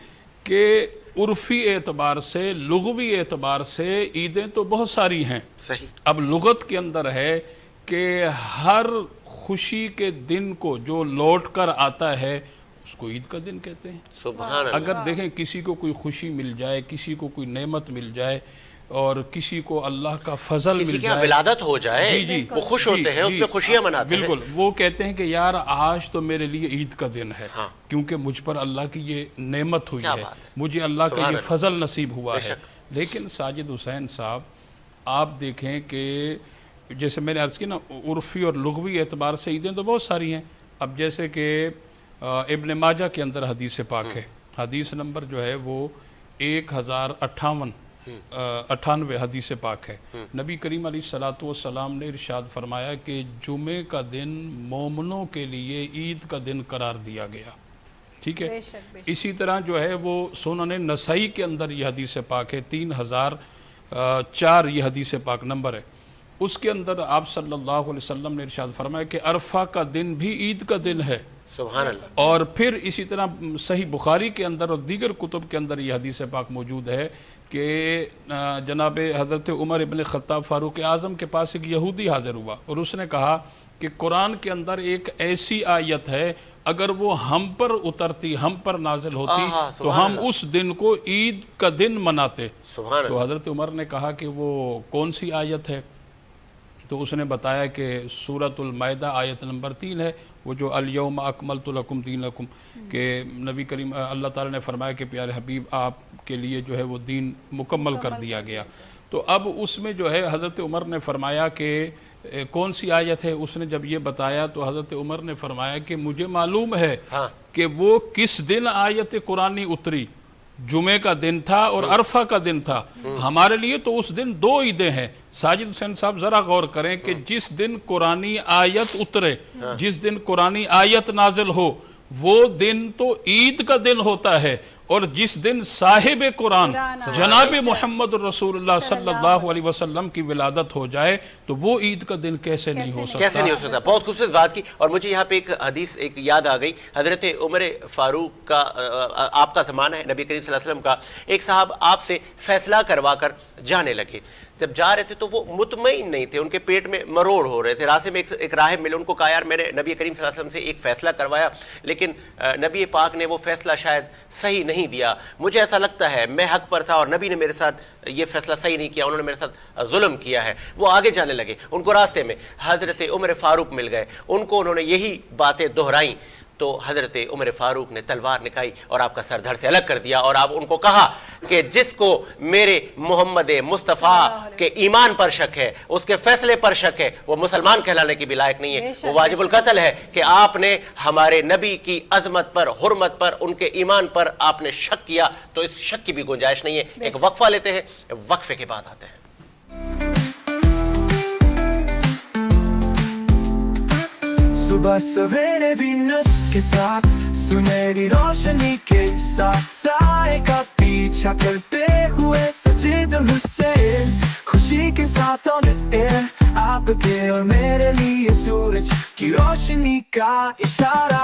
کہ عرفی اعتبار سے، لغوی اعتبار سے عیدیں تو بہت ساری ہیں۔ صحیح۔ اب لغت کے اندر ہے کہ ہر خوشی کے دن کو جو لوٹ کر آتا ہے اس کو عید کا دن کہتے ہیں۔ سبحان اللہ۔ اگر دیکھیں کسی کو کوئی خوشی مل جائے، کسی کو کوئی نعمت مل جائے اور کسی کو اللہ کا فضل مل کسی کی جائے، ولادت ہو جائے، جی جی، وہ خوش ہوتے ہیں، اس پہ خوشیاں مناتے ہیں۔ بالکل، وہ کہتے ہیں کہ یار آج تو میرے لیے عید کا دن ہے، کیونکہ مجھ پر اللہ کی یہ نعمت ہوئی ہے، مجھے اللہ کا یہ فضل نصیب ہوا ہے۔ لیکن ساجد حسین صاحب، آپ دیکھیں کہ جیسے میں نے عرض کی نا، عرفی اور لغوی اعتبار سے عیدیں تو بہت ساری ہیں۔ اب جیسے کہ ابن ماجہ کے اندر حدیث پاک ہے، حدیث نمبر جو ہے وہ 1058 حدیث پاک ہے۔ نبی کریم علیہ السلام نے ارشاد فرمایا کہ جمعے کا دن مومنوں کے لیے عید کا دن قرار دیا گیا، ٹھیک ہے۔ اسی طرح جو ہے وہ سنن نسائی کے اندر یہ حدیث پاک ہے، 3004 یہ حدیث پاک نمبر ہے۔ اس کے اندر آپ صلی اللہ علیہ وسلم نے ارشاد فرمایا کہ عرفہ کا دن بھی عید کا دن ہے۔ سبحان اللہ۔ اور پھر اسی طرح صحیح بخاری کے اندر اور دیگر کتب کے اندر یہ حدیث پاک موجود ہے کہ جناب حضرت عمر ابن خطاب فاروق اعظم کے پاس ایک یہودی حاضر ہوا اور اس نے کہا کہ قرآن کے اندر ایک ایسی آیت ہے، اگر وہ ہم پر اترتی، ہم پر نازل ہوتی تو ہم اس دن کو عید کا دن مناتے۔ تو حضرت عمر نے کہا کہ وہ کون سی آیت ہے؟ تو اس نے بتایا کہ سورۃ المائدہ آیت نمبر 3 ہے، وہ جو الیوم اکملت لکم دینکم، کہ نبی کریم اللہ تعالیٰ نے فرمایا کہ پیارے حبیب آپ کے لیے جو ہے وہ دین مکمل کر دیا گیا۔ تو اب اس میں جو ہے حضرت عمر نے فرمایا کہ کون سی آیت ہے؟ اس نے جب یہ بتایا تو حضرت عمر نے فرمایا کہ مجھے معلوم ہے کہ وہ کس دن آیت قرآنی اتری، جمعے کا دن تھا اور عرفہ کا دن تھا، ہمارے لیے تو اس دن دو عیدیں ہیں۔ ساجد حسین صاحب ذرا غور کریں کہ جس دن قرآنی آیت اترے، جس دن قرآنی آیت نازل ہو، وہ دن تو عید کا دن ہوتا ہے، اور جس دن صاحب قرآن جناب محمد رسول اللہ صلی اللہ علیہ وسلم کی ولادت ہو جائے تو وہ عید کا دن کیسے نہیں ہو سکتا؟ کیسے نہیں ہو سکتا؟ بہت خوبصورت بات کی، اور مجھے یہاں پہ ایک حدیث ایک یاد آ گئی، حضرت عمر فاروق کا، آپ کا زمانہ ہے، نبی کریم صلی اللہ علیہ وسلم کا، ایک صاحب آپ سے فیصلہ کروا کر جانے لگے۔ جب جا رہے تھے تو وہ مطمئن نہیں تھے، ان کے پیٹ میں مروڑ ہو رہے تھے۔ راستے میں ایک راہب ملے، ان کو کہا یار میں نے نبی کریم صلی اللہ علیہ وسلم سے ایک فیصلہ کروایا، لیکن نبی پاک نے وہ فیصلہ شاید صحیح نہیں دیا، مجھے ایسا لگتا ہے میں حق پر تھا اور نبی نے میرے ساتھ یہ فیصلہ صحیح نہیں کیا، انہوں نے میرے ساتھ ظلم کیا ہے۔ وہ آگے جانے لگے، ان کو راستے میں حضرت عمر فاروق مل گئے، ان کو انہوں نے یہی باتیں دہرائیں تو حضرت عمر فاروق نے تلوار نکائی اور آپ کا سر دھڑ سے الگ کر دیا، اور آپ ان کو کہا کہ جس کو میرے محمد مصطفیٰ کے ایمان پر شک ہے، اس کے فیصلے پر شک ہے، وہ مسلمان کہلانے کی بھی لائق نہیں ہے، وہ واجب القتل ہے کہ آپ نے ہمارے نبی کی عظمت پر، حرمت پر، ان کے ایمان پر آپ نے شک کیا، تو اس شک کی بھی گنجائش نہیں ہے۔ ایک وقفہ لیتے ہیں، وقفے کے بعد آتے ہیں۔ صبح سویرے وینس کے ساتھ، سنہری روشنی کے ساتھ، سائے کا پیچھا کرتے ہوئے سجید حسین، خوشی کے ساتھ آن ایئر، آپ کے اور میرے لیے سورج کی روشنی کا اشارہ۔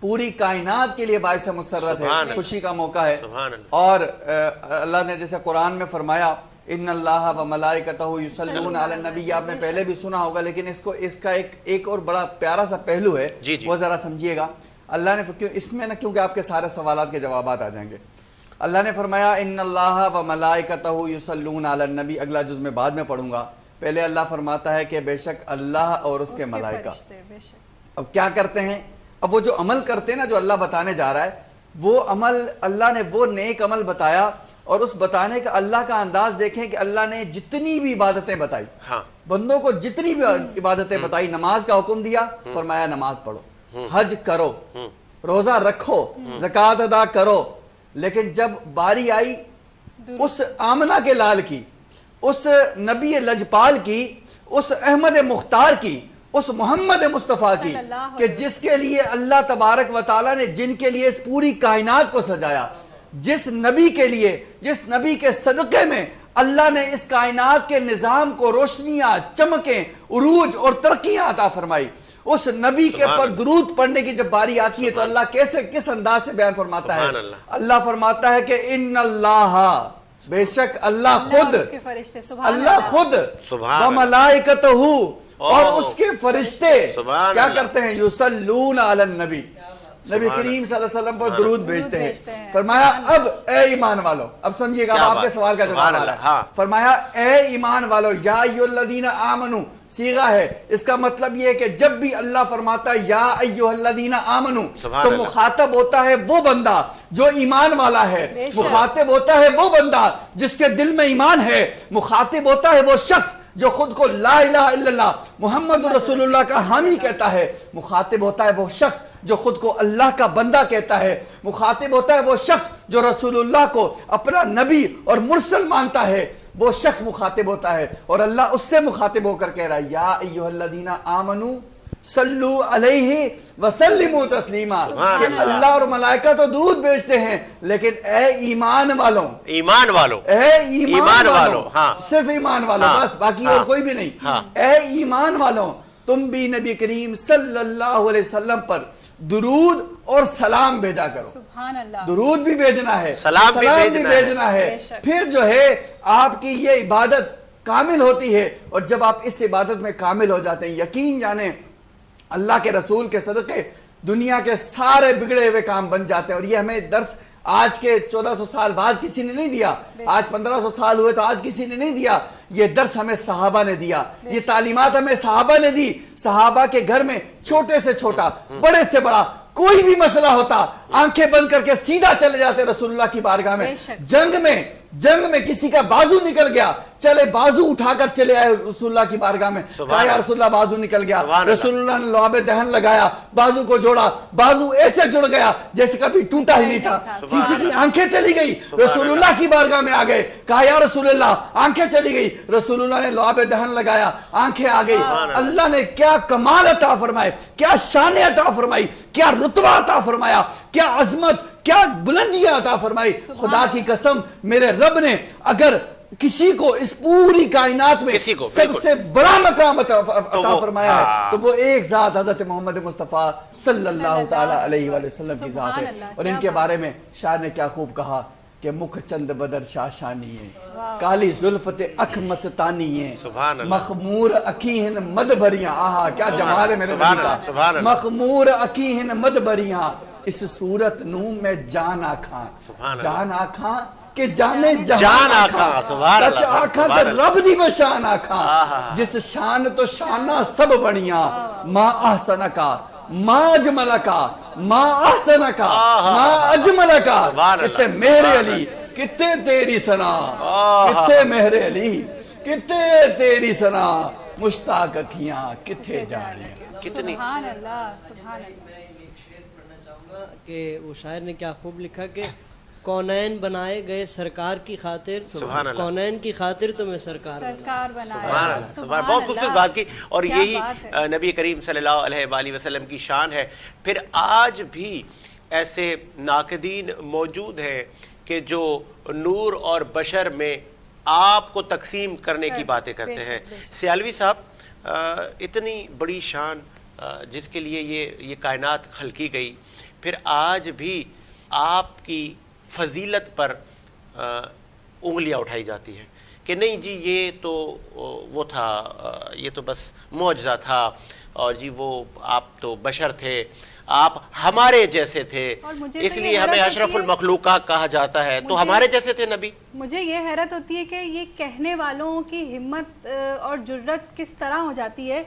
پوری کائنات کے لیے باعث مسرت ہے، خوشی کا موقع ہے۔ سبحان اللہ۔ اور اللہ نے جیسے قرآن میں فرمایا ان اللہ و ملائکتہ یصلون علی النبی، آپ نے پہلے بھی سنا ہوگا، لیکن اس کا ایک اور بڑا پیارا سا پہلو ہے، وہ ذرا سمجھیے گا۔ اللہ نے اس میں کیونکہ آپ کے سارے سوالات کے جوابات آ جائیں گے۔ اللہ نے فرمایا ان اللہ و ملائکتہ یصلون علی النبی، اگلا جز میں بعد میں پڑھوں گا۔ پہلے اللہ فرماتا ہے کہ بے شک اللہ اور اس کے ملائکہ اب کیا کرتے ہیں، اب وہ جو عمل کرتے ہیں نا، جو اللہ بتانے جا رہا ہے، وہ عمل اللہ نے وہ نیک عمل بتایا، اور اس بتانے کا اللہ کا انداز دیکھیں کہ اللہ نے جتنی بھی عبادتیں بتائی، بندوں کو جتنی بھی عبادتیں بتائی، نماز کا حکم دیا، فرمایا نماز پڑھو، حج کرو، روزہ رکھو، زکوٰۃ ادا کرو، لیکن جب باری آئی اس آمنہ کے لال کی، اس نبی لجپال کی، اس احمد مختار کی، اس محمد مصطفیٰ کی، کہ جس کے لیے اللہ تبارک و تعالیٰ نے، جن کے لیے اس پوری کائنات کو سجایا، جس نبی کے لیے، جس نبی کے صدقے میں اللہ نے اس کائنات کے نظام کو روشنیاں، چمکیں، عروج اور ترقیاں عطا فرمائی، اس نبی کے پر درود پڑھنے کی جب باری آتی ہے تو اللہ کس انداز سے بیان فرماتا ہے؟ اللہ فرماتا ہے کہ ان اللہ، بے شک اللہ خود، اللہ خود وملائکتہ، اور اس کے فرشتے کیا کرتے ہیں؟ یصلون علی النبی، نبی کریم صلی اللہ علیہ وسلم پر درود بھیجتے ہیں۔ فرمایا اب اے ایمان والو، اب سمجھیے گا، آپ کے سوال کا جواب آ رہا ہے۔ فرمایا اے ایمان والو، یا ایھا الذین آمنو صیغہ ہے، اس کا مطلب یہ ہے کہ جب بھی اللہ فرماتا ہے یا ایھا الذین آمنو، تو مخاطب ہوتا ہے وہ بندہ جو ایمان والا ہے، مخاطب ہوتا ہے وہ بندہ جس کے دل میں ایمان ہے، مخاطب ہوتا ہے وہ شخص جو خود کو لا الہ الا اللہ محمد رسول اللہ کا حامی کہتا ہے، مخاطب ہوتا ہے وہ شخص جو خود کو اللہ کا بندہ کہتا ہے، مخاطب ہوتا ہے وہ شخص جو رسول اللہ کو اپنا نبی اور مرسل مانتا ہے، وہ شخص مخاطب ہوتا ہے، اور اللہ اس سے مخاطب ہو کر کہہ رہا ہے یا ایھا الذین آمنو صلو علیہ وسلموا تسلیما، کہ اللہ اور ملائکہ تو درود بھیجتے ہیں، لیکن اے ایمان والوں، ایمان والوں، اے ایمان والوں، صرف ایمان والوں، بس باقی اور کوئی بھی نہیں، اے ایمان والوں تم بھی نبی کریم صلی اللہ علیہ وسلم پر درود اور سلام بھیجا کرو۔ سبحان اللہ، درود بھی بھیجنا ہے، سلام بھی بھیجنا ہے، پھر جو ہے آپ کی یہ عبادت کامل ہوتی ہے، اور جب آپ اس عبادت میں کامل ہو جاتے ہیں، یقین جانیں اللہ کے رسول کے صدقے دنیا کے سارے بگڑے ہوئے کام بن جاتے ہیں۔ اور یہ ہمیں درس آج کے 1400 سال بعد کسی نے نہیں دیا، آج 1500 سال ہوئے تو آج کسی نے نہیں دیا، یہ درس ہمیں صحابہ نے دیا، یہ تعلیمات ہمیں صحابہ نے دی۔ صحابہ کے گھر میں چھوٹے سے چھوٹا، بڑے سے بڑا کوئی بھی مسئلہ ہوتا، آنکھیں بند کر کے سیدھا چلے جاتے رسول اللہ کی بارگاہ میں۔ جنگ میں کسی کا بازو نکل گیا، چلے بازو اٹھا کر چلے آئے رسول اللہ کی بارگاہ میں، کہا یا رسول اللہ بازو نکل گیا، رسول اللہ نے لعاب دہن لگایا، بازو کو جوڑا، بازو ایسے جڑ گیا جیسے کبھی ٹوٹا ہی نہیں تھا، کسی کی آنکھیں چلی گئی، رسول اللہ کی بارگاہ میں آ گئے، کہا یا رسول اللہ آنکھیں چلی گئی، رسول اللہ نے لعاب دہن لگایا، آنکھیں آ گئی۔ اللہ نے کیا کمال عطا فرمائے، کیا شان عطا فرمائی، کیا رتبہ عطا فرمایا، کیا عظمت، کیا بلندیاں عطا فرمائی۔ خدا کی قسم میرے رب نے اگر کسی کو اس پوری کائنات میں سب سے بڑا مقام عطا فرمایا ہے تو وہ ایک ذات حضرت محمد مصطفیٰ صلی اللہ تعالی علیہ وآلہ وسلم کی ذات ہے۔ اور ان کے بارے میں شاعر نے کیا خوب کہا کہ مکھ چند بدر شاشانی ہے، کالی زلفت اکھ مستانی ہے، مخمور اکھیہن مد بھریاں، آہا کیا جمال ہے میرے نبی کا، مخمور اکھیہن مد بھریاں، اس صورت نو میں جان آکھاں، جان آکھاں کہ جانے جہان آکھاں، سچ آکھاں تے رب دی میں شان آکھاں، جس شان تو شانہ سب بڑیاں، ما احسنکا ما اجملکا ما احسنکا ما اجملکا، کتے میرے علی کتے تیری سنا، کتے میرے علی کتے تیری سنا، مشتاق اکھیاں کتے جانیاں۔ سبحان اللہ، سبحان اللہ۔ کہ وہ شاعر نے کیا خوب لکھا کہ کونین بنائے گئے سرکار کی خاطر، کونین کی خاطر تمہیں سرکار بنایا۔ بہت خوبصورت بات کی، اور یہی نبی کریم صلی اللہ علیہ وآلہ وسلم کی شان ہے۔ پھر آج بھی ایسے ناقدین موجود ہیں کہ جو نور اور بشر میں آپ کو تقسیم کرنے کی باتیں کرتے ہیں۔ سیالوی صاحب، اتنی بڑی شان جس کے لیے یہ کائنات خلقی گئی، پھر آج بھی آپ کی فضیلت پر انگلیاں اٹھائی جاتی ہیں کہ نہیں جی یہ تو وہ تھا، یہ تو بس معجزہ تھا، اور جی وہ آپ تو بشر تھے، آپ ہمارے جیسے تھے، اس لیے ہمیں اشرف المخلوقات کہا جاتا ہے، تو ہمارے جیسے تھے نبی۔ مجھے یہ حیرت ہوتی ہے کہ یہ کہنے والوں کی ہمت اور جرت کس طرح ہو جاتی ہے،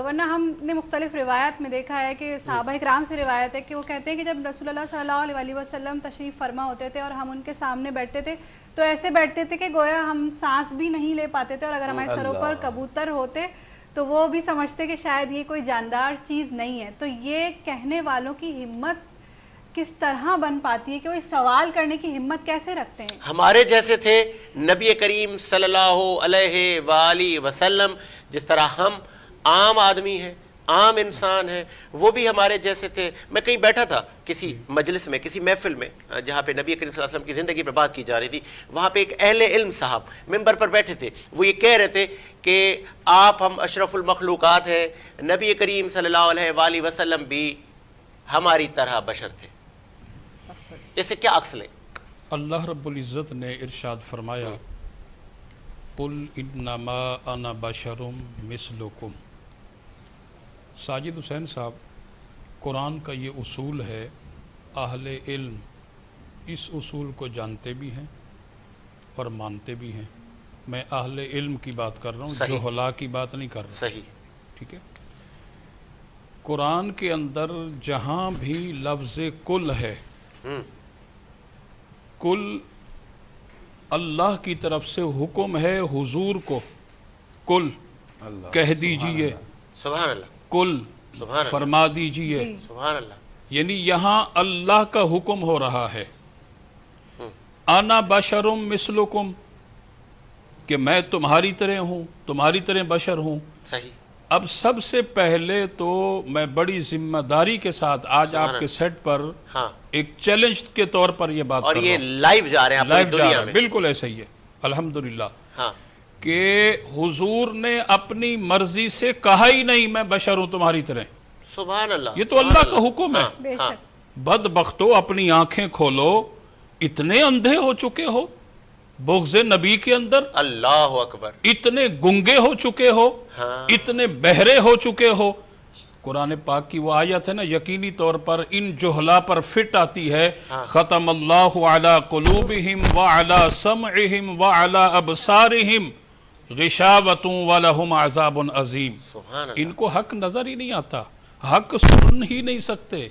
ورنہ ہم نے مختلف روایات میں دیکھا ہے کہ صحابہ اکرام سے روایت ہے کہ وہ کہتے ہیں کہ جب رسول اللہ صلی اللہ علیہ وسلم تشریف فرما ہوتے تھے اور ہم ان کے سامنے بیٹھتے تھے تو ایسے بیٹھتے تھے کہ گویا ہم سانس بھی نہیں لے پاتے تھے، اور اگر ہمارے سروں پر کبوتر ہوتے تو وہ بھی سمجھتے کہ شاید یہ کوئی جاندار چیز نہیں ہے۔ تو یہ کہنے والوں کی ہمت کس طرح بن پاتی ہے کہ وہ اس سوال کرنے کی ہمت کیسے رکھتے ہیں؟ ہمارے جیسے تھے نبی کریم صلی اللہ علیہ وآلہ وسلم، جس طرح ہم عام آدمی ہیں، عام انسان ہیں، وہ بھی ہمارے جیسے تھے۔ میں کہیں بیٹھا تھا کسی مجلس میں، کسی محفل میں، جہاں پہ نبی کریم صلی اللہ علیہ وسلم کی زندگی پر بات کی جا رہی تھی، وہاں پہ ایک اہل علم صاحب ممبر پر بیٹھے تھے، وہ یہ کہہ رہے تھے کہ آپ ہم اشرف المخلوقات ہیں، نبی کریم صلی اللہ علیہ وآلہ وسلم بھی ہماری طرح بشر تھے۔ اس سے کیا عکس لیں؟ اللہ رب العزت نے ارشاد فرمایا قل انما انا بشر مثلکم۔ ساجد حسین صاحب، قرآن کا یہ اصول ہے، اہل علم اس اصول کو جانتے بھی ہیں اور مانتے بھی ہیں۔ میں اہل علم کی بات کر رہا ہوں، جہلا کی بات نہیں کر رہا۔ صحیح، ٹھیک ہے۔ قرآن کے اندر جہاں بھی لفظ کل ہے، کل اللہ کی طرف سے حکم ہے حضور کو، کل کہہ دیجئے، سبحان اللہ، کل سبحان اللہ، فرما دیجئے، سبحان اللہ۔ یعنی یہاں اللہ کا حکم ہو رہا ہے، انا بشرم مثلکم، کہ میں تمہاری طرح ہوں، تمہاری طرح بشر ہوں۔ صحیح۔ اب سب سے پہلے تو میں بڑی ذمہ داری کے ساتھ آج آپ کے سیٹ پر ہاں، ایک چیلنج کے طور پر یہ بات اور کر یہ رہا ہوں، لائیو جا رہے ہیں لائیو پوری جا دنیا رہا ہے، میں۔ بالکل ایسا ہی ہے الحمدللہ، ہاں، کہ حضور نے اپنی مرضی سے کہا ہی نہیں میں بشر ہوں تمہاری طرح، سبحان اللہ، یہ تو اللہ کا حکم ہے۔ بے ہاں، شک۔ بدبختو، اپنی آنکھیں کھولو، اتنے اندھے ہو چکے ہو بغض نبی کے اندر، اللہ اکبر، اتنے گنگے ہو چکے ہو، ہاں، اتنے بہرے ہو چکے ہو۔ قرآن پاک کی وہ آیت ہے نا، یقینی طور پر ان جہلا پر فٹ آتی ہے، ختم اللہ علی قلوبہم وعلی سمعہم وعلی ابصارہم غشاوۃ ولہم عذاب عظیم۔ سبحان اللہ۔ ان کو حق نظر ہی نہیں آتا، حق سن ہی نہیں سکتے،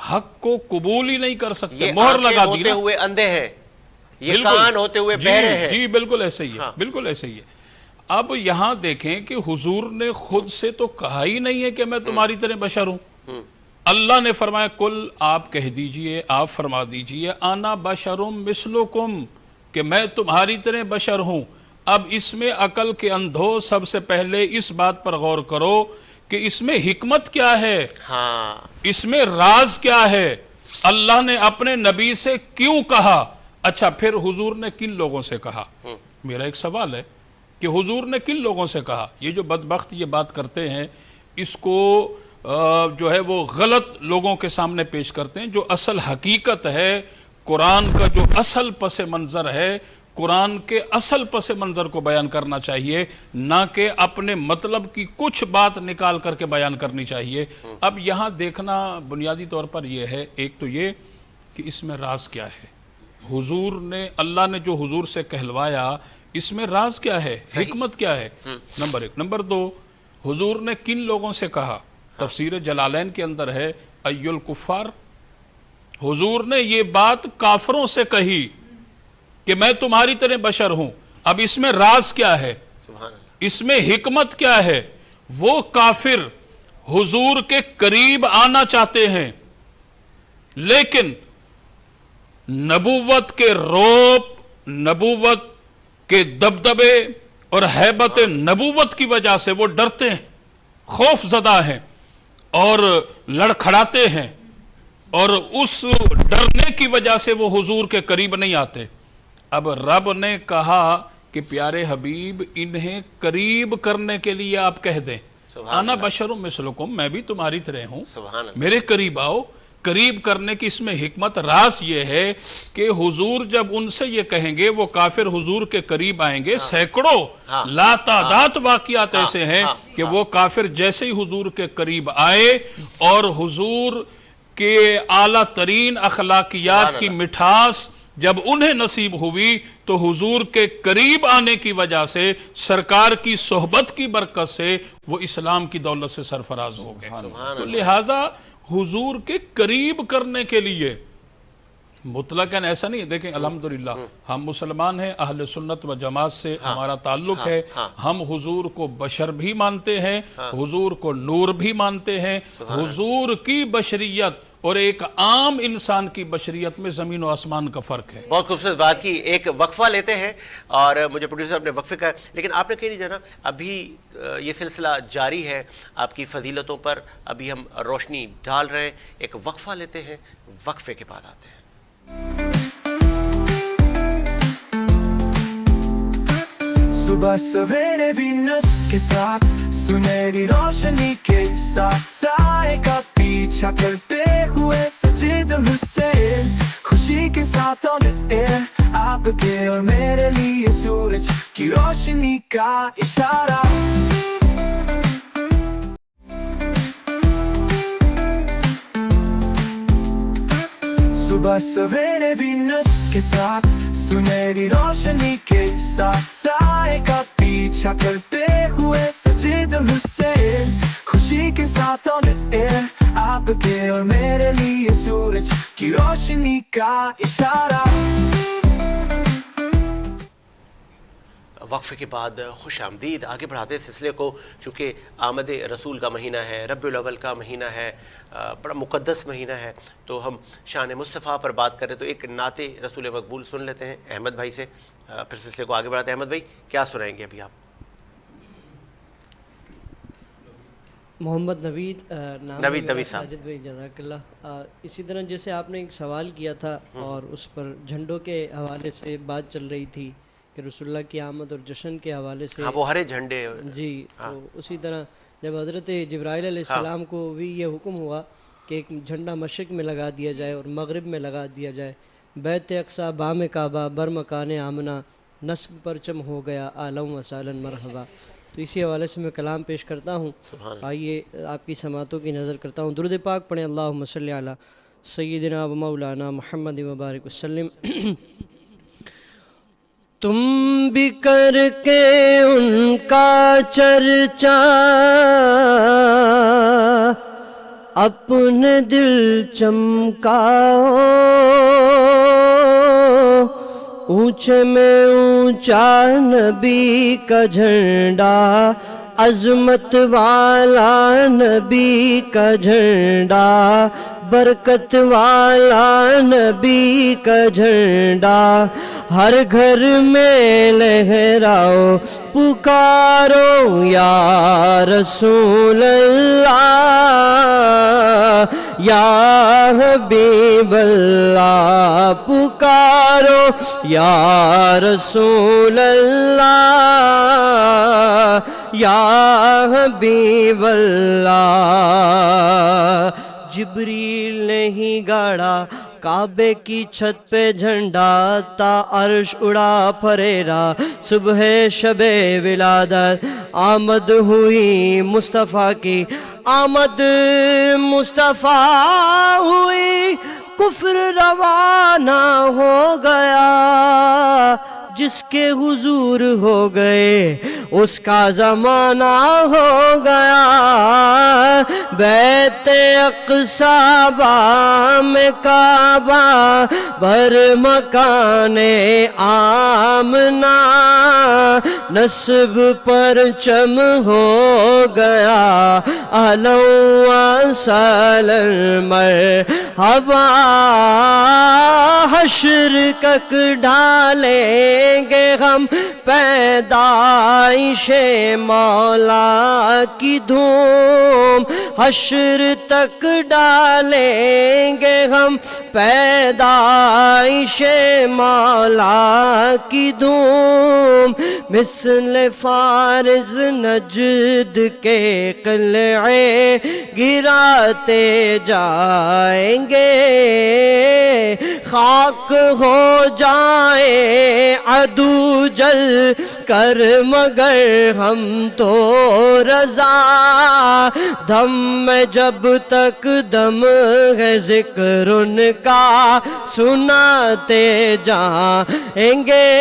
حق کو قبول ہی نہیں کر سکتے، یہ مہر آنکھیں لگا دی ہوتے نا۔ ہوئے اندھے ہیں، یہ بالکل، کان ہوتے ہوئے بہرے ہیں۔ جی بالکل ایسے ہی ہے، ہاں۔ بالکل ایسے ہی ہے۔ اب یہاں دیکھیں کہ حضور نے خود سے تو کہا ہی نہیں ہے کہ میں تمہاری طرح بشر ہوں۔ اللہ نے فرمایا کل، آپ کہہ دیجئے، آپ فرما دیجئے انا بشرم مثلکم، کہ میں تمہاری طرح بشر ہوں۔ اب اس میں عقل کے اندھو سب سے پہلے اس بات پر غور کرو کہ اس میں حکمت کیا ہے، ہاں، اس میں راز کیا ہے، اللہ نے اپنے نبی سے کیوں کہا۔ اچھا، پھر حضور نے کن لوگوں سے کہا؟ میرا ایک سوال ہے کہ حضور نے کن لوگوں سے کہا؟ یہ جو بدبخت یہ بات کرتے ہیں، اس کو جو ہے وہ غلط لوگوں کے سامنے پیش کرتے ہیں۔ جو اصل حقیقت ہے، قرآن کا جو اصل پس منظر ہے، قرآن کے اصل پس منظر کو بیان کرنا چاہیے، نہ کہ اپنے مطلب کی کچھ بات نکال کر کے بیان کرنی چاہیے۔ اب یہاں دیکھنا بنیادی طور پر یہ ہے، ایک تو یہ کہ اس میں راز کیا ہے، حضور نے، اللہ نے جو حضور سے کہلوایا، اس میں راز کیا ہے، حکمت کیا ہے، نمبر ایک۔ نمبر دو، حضور نے کن لوگوں سے کہا؟ تفسیر جلالین کے اندر ہے ای الکفار، حضور نے یہ بات کافروں سے کہی کہ میں تمہاری طرح بشر ہوں۔ اب اس میں راز کیا ہے، سبحان اللہ، اس میں حکمت کیا ہے؟ وہ کافر حضور کے قریب آنا چاہتے ہیں، لیکن نبوت کے روب، نبوت کے دبدبے اور ہیبت نبوت کی وجہ سے وہ ڈرتے ہیں، خوف زدہ ہیں اور لڑکھڑاتے ہیں، اور اس ڈرنے کی وجہ سے وہ حضور کے قریب نہیں آتے۔ اب رب نے کہا کہ پیارے حبیب، انہیں قریب کرنے کے لیے آپ کہہ دیں انا بشر مثلکم، میں بھی تمہاری طرح ہوں، سبحان اللہ، میرے قریب آؤ۔ قریب کرنے کی اس میں حکمت راز یہ ہے کہ حضور جب ان سے یہ کہیں گے وہ کافر حضور کے قریب آئیں گے. سینکڑوں لاتعداد واقعات ایسے ہیں کہ وہ کافر جیسے ہی حضور کے قریب آئے اور حضور کے اعلیٰ ترین اخلاقیات کی مٹھاس جب انہیں نصیب ہوئی تو حضور کے قریب آنے کی وجہ سے سرکار کی صحبت کی برکت سے وہ اسلام کی دولت سے سرفراز ہو گئے. تو لہٰذا حضور کے قریب کرنے کے لیے مطلقاً ایسا نہیں ہے. دیکھیں الحمدللہ ہم مسلمان ہیں, اہل سنت و جماعت سے ہمارا تعلق ہے, ہم حضور کو بشر بھی مانتے ہیں, حضور کو نور بھی مانتے ہیں. حضور کی بشریت اور ایک عام انسان کی بشریت میں زمین و آسمان کا فرق ہے. بہت خوبصورت بات کی. ایک وقفہ لیتے ہیں اور مجھے پروڈیوسر نے وقفے کا لیکن آپ نے کہہ نہیں جانا ابھی یہ سلسلہ جاری ہے آپ کی فضیلتوں پر, ابھی ہم روشنی ڈال رہے ہیں. ایک وقفہ لیتے ہیں, وقفے کے بعد آتے ہیں. صبح سویرے وینس کے ساتھ سنہری روشنی کے ساتھ سائے کا پیچھا کرتے ہوئے سجید حسین خوشی کے ساتھ آن ایئر آپ کے اور میرے لیے سورج کی روشنی کا اشارہ. صبح سویرے وینس کے ساتھ سنہری روشنی کے ساتھ سائے کا پیچھا کرتے ہوئے سجید حسین خوشی کے ساتھ آن ایئر آپ کے اور میرے لیے سورج کی روشنی کا اشارہ. وقفے کے بعد خوش آمدید. آگے بڑھاتے سلسلے کو, چونکہ آمد رسول کا مہینہ ہے, ربیع الاول کا مہینہ ہے, بڑا مقدس مہینہ ہے, تو ہم شان مصطفیٰ پر بات کریں تو ایک نعت رسول مقبول سن لیتے ہیں احمد بھائی سے, پھر سلسلے کو آگے بڑھاتے ہیں. احمد بھائی کیا سنائیں گے ابھی آپ؟ محمد نوید نوید صاحب. ساجد بھائی جزاک اللہ. اسی طرح جیسے آپ نے ایک سوال کیا تھا اور اس پر جھنڈوں کے حوالے سے بات چل رہی تھی کہ رسول اللہ کی آمد اور جشن کے حوالے سے وہ ہرے جھنڈے. جی, تو اسی طرح جب حضرت جبرائیل علیہ السلام کو بھی یہ حکم ہوا کہ ایک جھنڈا مشرق میں لگا دیا جائے اور مغرب میں لگا دیا جائے, بیت اقصی بام کعبہ بر مکان آمنہ نصب پرچم ہو گیا عالم و سالن مرحبا. تو اسی حوالے سے میں کلام پیش کرتا ہوں. آئیے آپ کی سماعتوں کی نظر کرتا ہوں. درود پاک پڑھیں اللہم صلی علی سیدنا و مولانا محمد مبارک وسلم. تم بھی کر کے ان کا چرچا اپنے دل چمکاؤ, اونچے میں اونچا نبی کا جھنڈا, عظمت والا نبی کا جھنڈا, برکت والا نبی کا جھنڈا, ہر گھر میں لہراؤ پکارو یا رسول اللہ یا حبیب اللہ, پکارو یا رسول اللہ یا حبیب اللہ. جبریل نے ہی گاڑا کعبے کی چھت پہ جھنڈا, تا عرش اڑا پھریرا صبح شب ولادت, آمد ہوئی مصطفیٰ کی, آمد مصطفیٰ ہوئی, کفر روانہ ہو گیا, جس کے حضور ہو گئے اس کا زمانہ ہو گیا. بیت اقصی بام کعبہ بر مکان آمنہ نصب پرچم ہو گیا, اہلا و سہلا مرحبا. حشر تک ڈالیں گے ہم پیدائش مولا کی دھوم, حشر تک ڈالیں گے ہم پیدائش مولا کی دھوم، مثل فارس نجد کے قلعے گراتے جائیں گے، خاک ہو جائیں عدو جل کر مگر ہم تو رضا، دم میں جب تک دم ہے ذکر ان کا سناتے جائیں گے،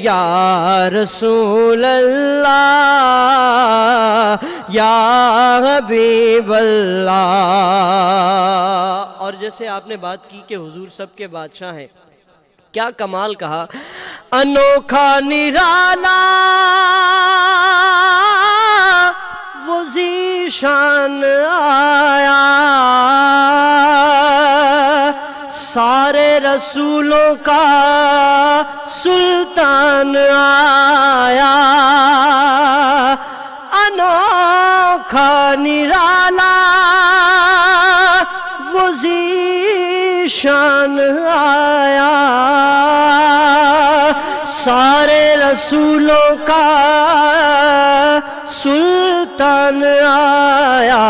یا رسول اللہ یا حبیب اللہ۔ اور جیسے آپ نے بات کی کہ حضور سب کے بادشاہ ہیں، کیا کمال کہا، انوکھا نرالا وہ ذیشان آیا، سارے رسولوں کا سلطان آیا، انوکھا نرالا وہ ذیشان آیا، سارے رسولوں کا سلطان آیا،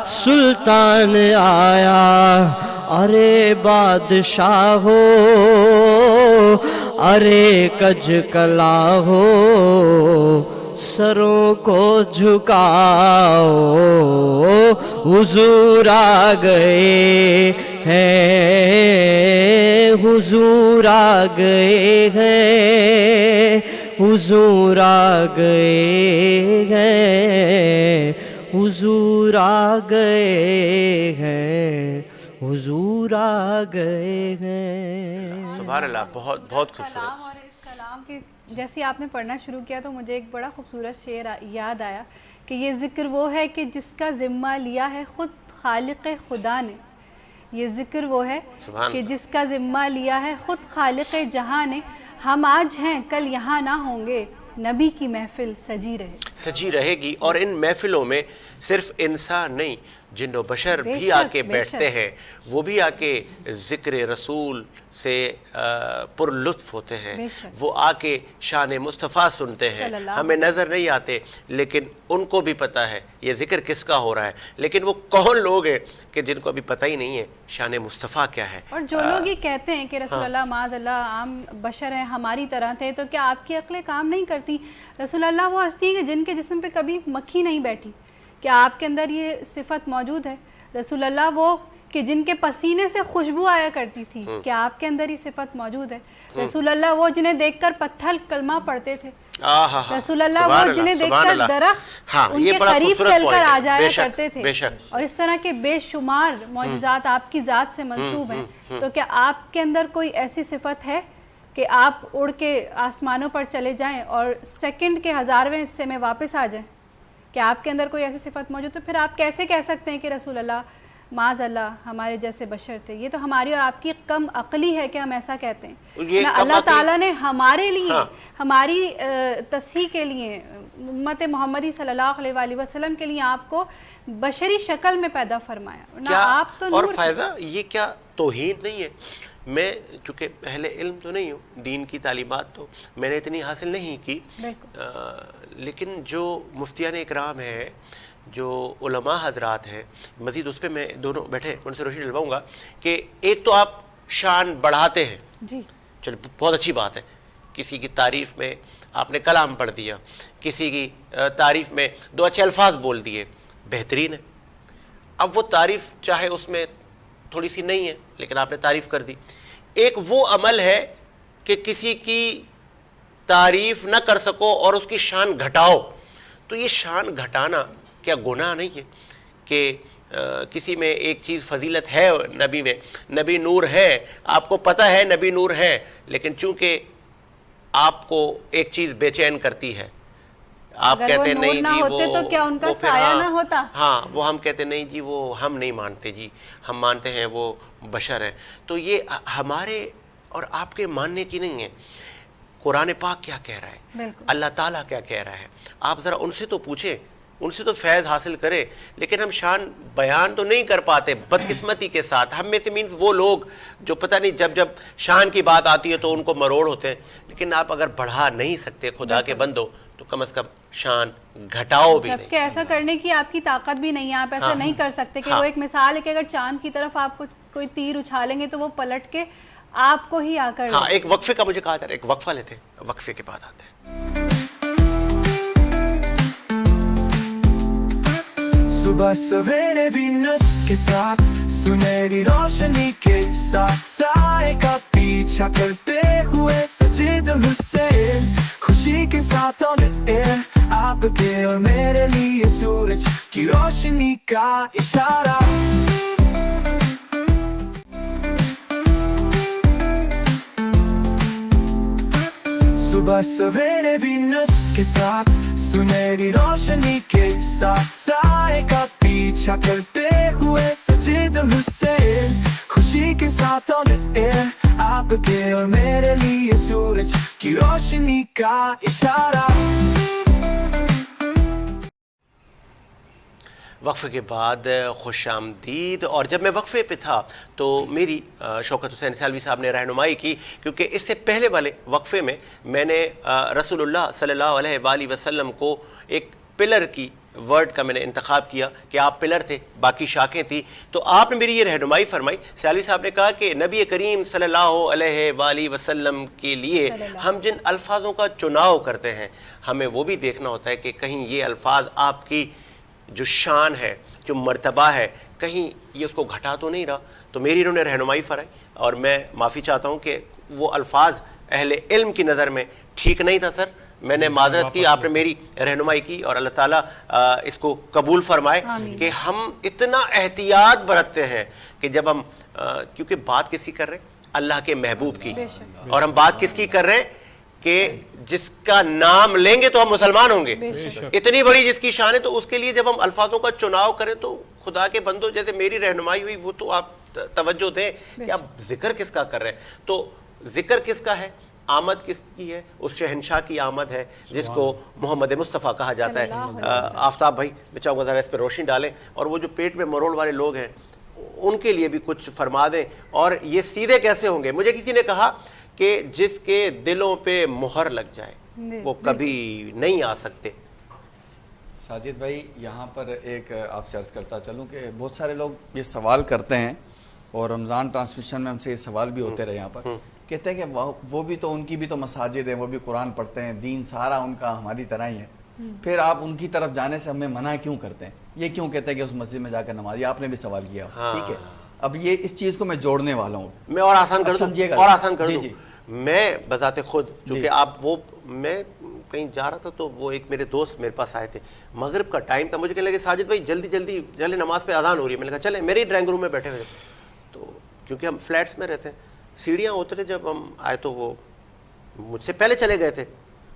سلطان آیا، ارے بادشاہ ہو ارے کج کلا ہو، سروں کو جھکاؤ حضور آ گئے ہیں، حضور آ گئے ہیں، حضور آ گئے ہیں، حضور آ گئے ہیں، حضور آ گئے ہیں۔ سبحان اللہ، بہت بہت خوبصورت۔ کلام اور اس کلام کے جیسے آپ نے پڑھنا شروع کیا تو مجھے ایک بڑا خوبصورت شعر یاد آیا کہ یہ ذکر وہ ہے کہ جس کا ذمہ لیا ہے خود خالق خدا نے، یہ ذکر وہ ہے کہ جس کا ذمہ لیا ہے خود خالق جہاں نے، ہم آج ہیں کل یہاں نہ ہوں گے، نبی کی محفل سجی رہے گی۔ اور ان محفلوں میں صرف انسان نہیں، جن و بشر بھی آ کے بیٹھتے ہیں، وہ بھی آ کے ذکر رسول سے پر لطف ہوتے ہیں، وہ آ کے شان مصطفیٰ سنتے ہیں، ہمیں نظر نہیں آتے لیکن ان کو بھی پتہ ہے یہ ذکر کس کا ہو رہا ہے، لیکن وہ کون لوگ ہیں کہ جن کو ابھی پتہ ہی نہیں ہے شان مصطفیٰ کیا ہے۔ اور جو لوگ یہ کہتے ہیں کہ رسول اللہ معاذ اللہ عام بشر ہیں، ہماری طرح تھے، تو کیا آپ کی عقلیں کام نہیں کرتی؟ رسول اللہ وہ ہستی ہے جن کے جسم پہ کبھی مکھی نہیں بیٹھی، کیا آپ کے اندر یہ صفت موجود ہے؟ رسول اللہ وہ کہ جن کے پسینے سے خوشبو آیا کرتی تھی، کیا آپ کے اندر یہ صفت موجود ہے؟ رسول اللہ وہ جنہیں دیکھ کر پتھر کلمہ پڑھتے تھے، رسول اللہ وہ جنہیں دیکھ کر درخت ان کے قریب چل کر آ جایا کرتے تھے، اور اس طرح کے بے شمار معجزات آپ کی ذات سے منسوب ہیں۔ تو کیا آپ کے اندر کوئی ایسی صفت ہے کہ آپ اڑ کے آسمانوں پر چلے جائیں اور سیکنڈ کے 1000ویں حصے میں واپس آ جائیں؟ کیا آپ کے اندر کوئی ایسی صفت موجود؟ تو پھر آپ کیسے کہہ سکتے ہیں کہ رسول اللہ معاذ اللہ ہمارے جیسے بشر تھے؟ یہ تو ہماری اور آپ کی کم عقلی ہے کہ ہم ایسا کہتے ہیں۔ اللہ تعالیٰ نے ہمارے لیے، ہماری تصحیح کے لیے، امت محمدی صلی اللہ علیہ وآلہ وسلم کے لیے آپ کو بشری شکل میں پیدا فرمایا۔ آپ تو اور فائدہ یہ کیا توہین نہیں ہے؟ میں چونکہ اہل علم تو نہیں ہوں، دین کی تعلیمات تو میں نے اتنی حاصل نہیں کی، لیکن جو مفتیان اکرام ہیں، جو علماء حضرات ہیں، مزید اس پہ میں دونوں بیٹھے ان سے روشنی ڈلواؤں گا کہ ایک تو آپ شان بڑھاتے ہیں، چلو بہت اچھی بات ہے، کسی کی تعریف میں آپ نے کلام پڑھ دیا، کسی کی تعریف میں 2 اچھے الفاظ بول دیے، بہترین ہے۔ اب وہ تعریف چاہے اس میں تھوڑی سی نہیں ہے لیکن آپ نے تعریف کر دی۔ ایک وہ عمل ہے کہ کسی کی تعریف نہ کر سکو اور اس کی شان گھٹاؤ، تو یہ شان گھٹانا کیا گناہ نہیں ہے کہ کسی میں ایک چیز فضیلت ہے، نبی میں، نبی نور ہے، آپ کو پتہ ہے نبی نور ہے، لیکن چونکہ آپ کو ایک چیز بے چین کرتی ہے، آپ کہتے ہیں نہیں جی وہ کیا ان کا سایہ نہ ہوتا؟ ہاں وہ ہم کہتے ہیں نہیں جی وہ ہم نہیں مانتے، جی ہم مانتے ہیں وہ بشر ہیں۔ تو یہ ہمارے اور آپ کے ماننے کی نہیں ہے۔ قرآن پاک کیا کہہ رہا ہے، اللہ تعالیٰ کیا کہہ رہا ہے، آپ ذرا ان سے تو پوچھیں، ان سے تو فیض حاصل کرے، لیکن ہم شان بیان تو نہیں کر پاتے بدقسمتی کے ساتھ. ہم میں سے مینس وہ لوگ جو پتہ نہیں جب شان کی بات آتی ہے تو ان کو مروڑ ہوتے ہیں. لیکن آپ اگر بڑھا نہیں سکتے خدا کے بندو تو کم از کم شان گھٹاؤ بھی نہیں. جبکہ ایسا کرنے کی آپ کی طاقت بھی نہیں ہے، آپ ایسا نہیں کر سکتے کہ وہ ایک مثال ہے کہ اگر چاند کی طرف آپ کو کوئی تیر اچھالیں گے تو وہ پلٹ کے آپ کو ہی آ کر. ہاں ایک وقفے کا مجھے کہا جا رہا ہے، ایک وقفہ لیتے ہیں، وقفے کے بعد آتے ہیں. صبح سویرے وینس کے ساتھ سنہری روشنی کے ساتھ سائے کا پیچھا کرتے ہوئے سجید حسین خوشی کے ساتھ آپ کے اور میرے لیے سورج کی روشنی کا اشارہ. صبح سویرے وینس کے ساتھ سنہری روشنی کے ساتھ سائے کا پیچھا کرتے ہوئے سجید حسین خوشی کے ساتھ آپ کے اور میرے لیے سورج کی روشنی کا اشارہ. وقفے کے بعد خوش آمدید. اور جب میں وقفے پہ تھا تو میری شوکت حسین سالوی صاحب نے رہنمائی کی، کیونکہ اس سے پہلے والے وقفے میں نے رسول اللہ صلی اللہ علیہ وآلہ وسلم کو ایک پلر کی ورڈ کا میں نے انتخاب کیا کہ آپ پلر تھے، باقی شاخیں تھی. تو آپ نے میری یہ رہنمائی فرمائی. سالوی صاحب نے کہا کہ نبی کریم صلی اللہ علیہ وآلہ وسلم کے لیے ہم جن الفاظوں کا چناؤ کرتے ہیں ہمیں وہ بھی دیکھنا ہوتا ہے کہ کہیں یہ الفاظ آپ کی جو شان ہے، جو مرتبہ ہے، کہیں یہ اس کو گھٹا تو نہیں رہا. تو میری انہوں نے رہنمائی فرمائی اور میں معافی چاہتا ہوں کہ وہ الفاظ اہل علم کی نظر میں ٹھیک نہیں تھا. سر میں نے معذرت کی، آپ نے میری رہنمائی کی اور اللہ تعالیٰ اس کو قبول فرمائے کہ ہم اتنا احتیاط برتتے ہیں کہ جب ہم کیونکہ بات کس کی کر رہے ہیں؟ اللہ کے محبوب کی. اور ہم بات کس کی کر رہے ہیں کہ جس کا نام لیں گے تو ہم مسلمان ہوں گے. اتنی بڑی جس کی شان ہے، تو اس کے لیے جب ہم الفاظوں کا چناؤ کریں تو خدا کے بندوں جیسے میری رہنمائی ہوئی وہ تو آپ توجہ دیں کہ آپ ذکر کس کا کر رہے ہیں. تو ذکر کس کا ہے؟ آمد کس کی ہے؟ اس شہنشاہ کی آمد ہے جس کو محمد مصطفیٰ کہا جاتا ہے. آفتاب بھائی میں چاہوں گا ذرا اس پہ روشنی ڈالیں، اور وہ جو پیٹ میں مروڑ والے لوگ ہیں ان کے لیے بھی کچھ فرما دیں. اور یہ سیدھے کیسے ہوں گے؟ مجھے کسی نے کہا کہ جس کے دلوں پہ مہر لگ جائے وہ کبھی نہیں آ سکتے. ساجد بھائی یہاں پر ایک آپ سے عرض کرتا چلوں کہ بہت سارے لوگ یہ سوال کرتے ہیں اور رمضان ٹرانسمیشن میں ہم سے یہ سوال بھی ہوتے رہے. یہاں پر کہتے ہیں کہ وہ بھی تو ان کی بھی تو مساجد ہیں، وہ بھی قرآن پڑھتے ہیں، دین سارا ان کا ہماری طرح ہی ہے، پھر آپ ان کی طرف جانے سے ہمیں منع کیوں کرتے ہیں؟ یہ کیوں کہتے ہیں کہ اس مسجد میں جا کر نماز؟ یہ آپ نے بھی سوال کیا. ٹھیک ہے، اب یہ اس چیز کو میں جوڑنے والا ہوں. میں اور آسان کر دوں، اور آسان کر دوں. میں بذات خود چونکہ آپ وہ میں کہیں جا رہا تھا تو وہ ایک میرے دوست میرے پاس آئے تھے، مغرب کا ٹائم تھا. مجھے کہنے لگے ساجد بھائی جلدی نماز پہ اذان ہو رہی ہے. میں نے کہا چلیں، میرے ڈرائنگ روم میں بیٹھے ہوئے تو کیونکہ ہم فلیٹس میں رہتے ہیں، سیڑھیاں اترے جب ہم آئے تو وہ مجھ سے پہلے چلے گئے تھے.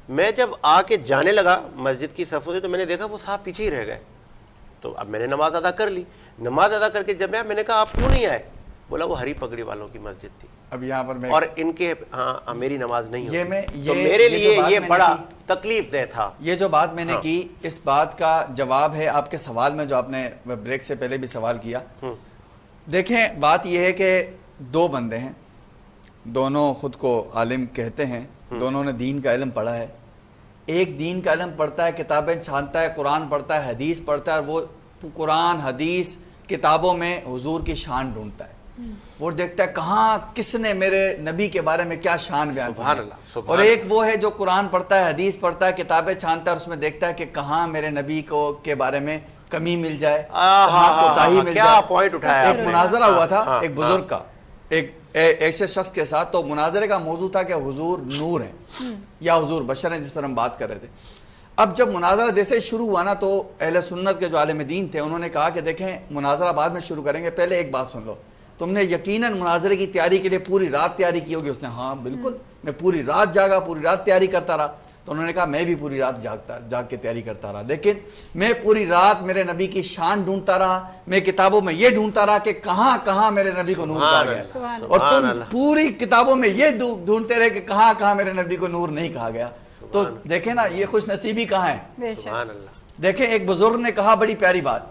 میں جب آ کے جانے لگا مسجد کی صفوں سے تو میں نے دیکھا وہ صاحب پیچھے ہی رہ گئے. تو اب میں نے نماز ادا کر لی. نماز ادا کر کے جب میں نے کہا آپ کیوں نہیں آئے؟ بولا وہ ہری پگڑی والوں کی مسجد تھی. اب یہاں پر میں اور ان کے ہاں میری نماز نہیں ہوتی. تو میرے لیے یہ بڑا تکلیف دہ تھا. یہ جو بات میں نے کی، اس بات کا جواب ہے آپ کے سوال میں جو آپ نے بریک سے پہلے بھی سوال کیا. دیکھیں بات یہ ہے کہ دو بندے ہیں، دونوں خود کو عالم کہتے ہیں، دونوں نے دین کا علم پڑھا ہے. ایک دین کا علم پڑھتا ہے، کتابیں چھانتا ہے، قرآن پڑھتا ہے، حدیث پڑھتا ہے، اور وہ قرآن حدیث کتابوں میں حضور کی شان ڈھونڈتا ہے. وہ دیکھتا ہے کہاں کس نے میرے نبی کے بارے میں کیا شان بیان کی. اور ایک وہ ہے جو قرآن پڑھتا ہے، حدیث پڑھتا ہے، کتابیں چھانتا ہے، اور اس میں دیکھتا ہے کہ کہاں میرے نبی کو کے بارے میں کمی مل جائے، کہاں کوتاہی مل جائے. ایک مناظرہ ہوا تھا ایک بزرگ کا ایک ایسے شخص کے ساتھ. تو مناظرے کا موضوع تھا کہ حضور نور ہیں یا حضور بشر ہیں، جس پر ہم بات کر رہے تھے. اب جب مناظرہ جیسے شروع ہوا نا تو اہل سنت کے جو عالم دین تھے انہوں نے کہا کہ دیکھیں مناظرہ بعد میں شروع کریں گے، پہلے ایک بات سن لو. تم نے یقیناً مناظرے کی تیاری کے لیے پوری رات تیاری کی ہوگی. اس نے ہاں بالکل، میں پوری رات جاگا، پوری رات تیاری کرتا رہا. تو انہوں نے کہا میں بھی پوری رات جاگ کے تیاری کرتا رہا، لیکن میں پوری رات میرے نبی کی شان ڈھونڈتا رہا. میں کتابوں میں یہ ڈھونڈتا رہا کہ کہاں کہاں میرے نبی کو نور کہا گیا، اور تم پوری کتابوں میں یہ ڈھونڈتے رہے کہ کہاں کہاں میرے نبی کو نور نہیں کہا گیا. تو دیکھیں نا یہ خوش نصیبی کہاں ہے. دیکھیں ایک بزرگ نے کہا بڑی پیاری بات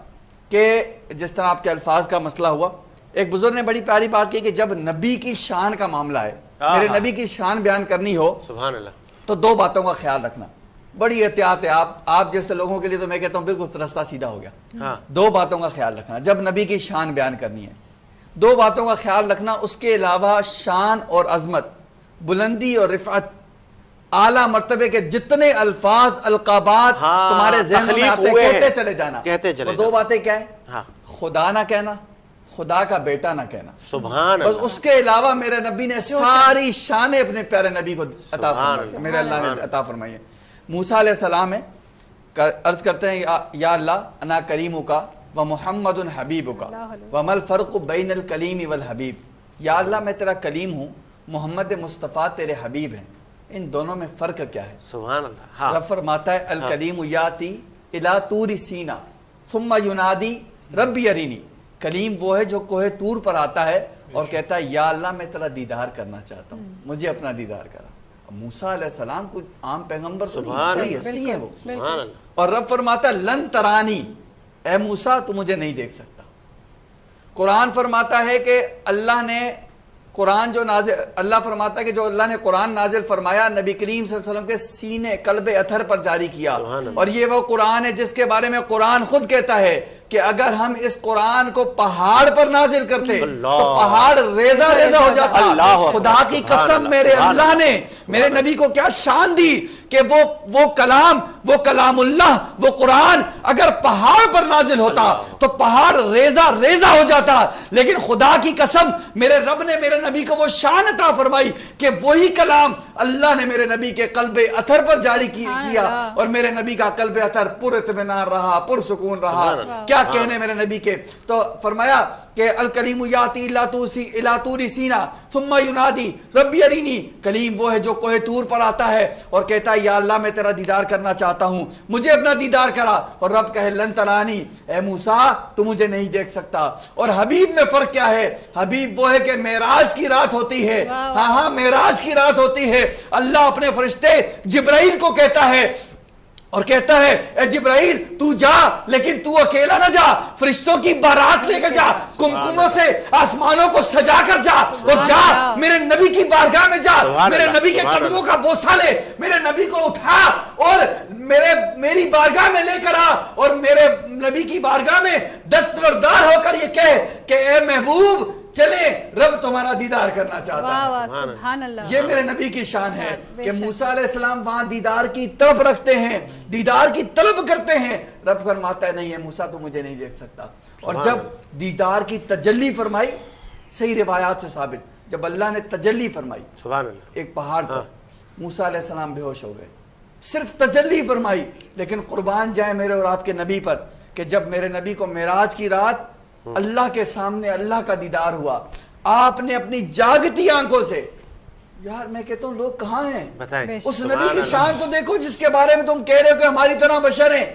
کہ جس طرح آپ کے الفاظ کا مسئلہ ہوا, ایک بزرگ نے بڑی پیاری بات کی کہ جب نبی کی شان کا معاملہ ہے, میرے نبی کی شان بیان کرنی ہو, سبحان اللہ, تو دو باتوں کا خیال رکھنا, بڑی احتیاط ہے. آپ جیسے لوگوں کے لیے تو میں کہتا ہوں بالکل راستہ سیدھا ہو گیا. دو باتوں کا خیال رکھنا جب نبی کی شان بیان کرنی ہے, دو باتوں کا خیال رکھنا. اس کے علاوہ شان اور عظمت, بلندی اور رفعت, اعلیٰ مرتبے کے جتنے الفاظ القابات تمہارے ذہن میں آتے کہتے چلے جانا. وہ دو باتیں کیا ہے؟ خدا نہ کہنا, خدا کا بیٹا نہ کہنا. سبحان بس اس کے علاوہ میرے نبی نے ساری شانیں اپنے پیارے نبی کو عطا فرمائی, میرے اللہ نے عطا فرمائی ہے. موسیٰ علیہ السلام ہے, عرض کرتے ہیں یا اللہ انا کریمک و محمد حبیبک وما الفرق بین الکلیم والحبیب. یا اللہ میں تیرا کلیم ہوں, محمد مصطفیٰ تیرے حبیب ہیں, ان دونوں میں فرق کیا ہے؟ سبحان اللہ. رب فرماتا ہے الکلیم یاتی الی طور سینا ثم ینادی ربی ارینی. کلیم وہ ہے جو کوہ طور پر آتا ہے اور کہتا ہے یا اللہ میں تیرا دیدار کرنا چاہتا ہوں, مجھے اپنا دیدار کرا. موسیٰ علیہ السلام کوئی عام پیغمبر تو نہیں, بڑی ہستی ہے وہ. اور رب فرماتا ہے لن ترانی, اے موسیٰ تو مجھے نہیں دیکھ سکتا. قرآن فرماتا ہے کہ اللہ نے قرآن جو نازل, اللہ فرماتا ہے کہ جو اللہ نے قرآن نازل فرمایا نبی کریم صلی اللہ علیہ وسلم کے سینے قلب اطہر پر جاری کیا. اور یہ وہ قرآن ہے جس کے بارے میں قرآن خود کہتا ہے کہ اگر ہم اس قرآن کو پہاڑ پر نازل کرتے تو پہاڑ ریزہ ریزہ ہو جاتا. خدا کی قسم میرے اللہ نے میرے نبی کو کیا شان دی کہ وہ کلام اللہ, وہ قرآن اگر پہاڑ پر نازل ہوتا تو پہاڑ ریزہ ریزہ ہو جاتا. لیکن خدا کی قسم میرے رب نے میرے نبی کو وہ شان عطا فرمائی کہ وہی کلام اللہ نے میرے نبی کے قلب اطہر پر جاری کیا, اور میرے نبی کا قلب اطہر پر اطمینان رہا, پر سکون رہا. کیا کہنے میرے نبی کے, تو فرمایا کہ الکلیم یاتی الی طور سینا ثم ینادی ربی ارینی. کلیم وہ ہے جو کوہ طور پر آتا ہے اور کہتا ہے یا اللہ میں تیرا دیدار کرنا چاہتا ہوں, مجھے اپنا دیدار کرا. اور رب کہے لن ترانی, اے موسیٰ تو مجھے نہیں دیکھ سکتا. اور حبیب میں فرق کیا ہے؟ حبیب وہ ہے کہ معراج کی رات ہوتی ہے, ہاں معراج کی رات ہوتی ہے, اللہ اپنے فرشتے جبرائیل کو کہتا ہے اور کہتا ہے اے جبرائیل تو جا, لیکن تو اکیلا نہ جا, فرشتوں کی بارات لے کر جا, کمکموں سے آسمانوں کو سجا کر جا, اور جا میرے نبی کی بارگاہ میں جا, میرے نبی کے قدموں کا بوسہ لے, میرے نبی کو اٹھا اور میری بارگاہ میں لے کر آ, اور میرے نبی کی بارگاہ میں دستبردار ہو کر یہ کہے کہ اے محبوب چلے رب تمہارا دیدار کرنا چاہتا ہے. سبحان اللہ. یہ میرے نبی کی شان ہے کہ موسیٰ علیہ السلام وہاں دیدار کی طلب رکھتے ہیں, دیدار کی طلب کرتے ہیں. رب فرماتا ہے نہیں ہے موسیٰ تو مجھے نہیں دیکھ سکتا. اور جب دیدار کی تجلی فرمائی, صحیح روایات سے ثابت, جب اللہ نے تجلی فرمائی سبحان اللہ ایک پہاڑ پر, موسیٰ علیہ السلام بے ہوش ہو گئے. صرف تجلی فرمائی, لیکن قربان جائیں میرے اور آپ کے نبی پر کہ جب میرے نبی کو معراج کی رات اللہ کے سامنے اللہ کا دیدار ہوا, آپ نے اپنی جاگتی آنکھوں سے, یار میں کہتا ہوں لوگ کہاں ہیں, اس نبی کی شان تو دیکھو جس کے بارے میں تم کہہ رہے ہو کہ ہماری طرح بشر ہیں.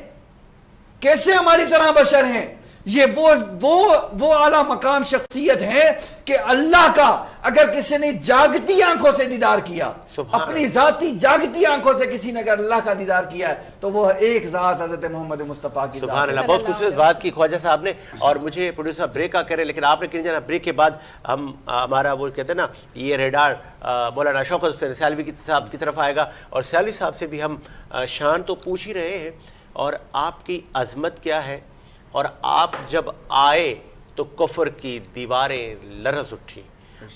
کیسے ہماری طرح بشر ہیں؟ یہ وہ اعلیٰ مقام شخصیت ہے کہ اللہ کا اگر کسی نے جاگتی آنکھوں سے دیدار کیا, اپنی ذاتی جاگتی آنکھوں سے کسی نے اگر اللہ کا دیدار کیا ہے تو وہ ایک ذات حضرت محمد مصطفیٰ کی ذات. سبحان اللہ. بہت خوبصورت بات کی خواجہ صاحب نے, اور مجھے پروڈیوسر بریک کا کہہ رہے, لیکن آپ نے کہیں جانا بریک کے بعد ہم ہمارا وہ کہتے ہیں نا یہ ریڈار مولانا شوکت حسین سیالوی صاحب کی طرف آئے گا, اور سیالوی صاحب سے بھی ہم شان تو پوچھ ہی رہے ہیں اور آپ کی عظمت کیا ہے, اور آپ جب آئے تو کفر کی دیواریں لرز اٹھی,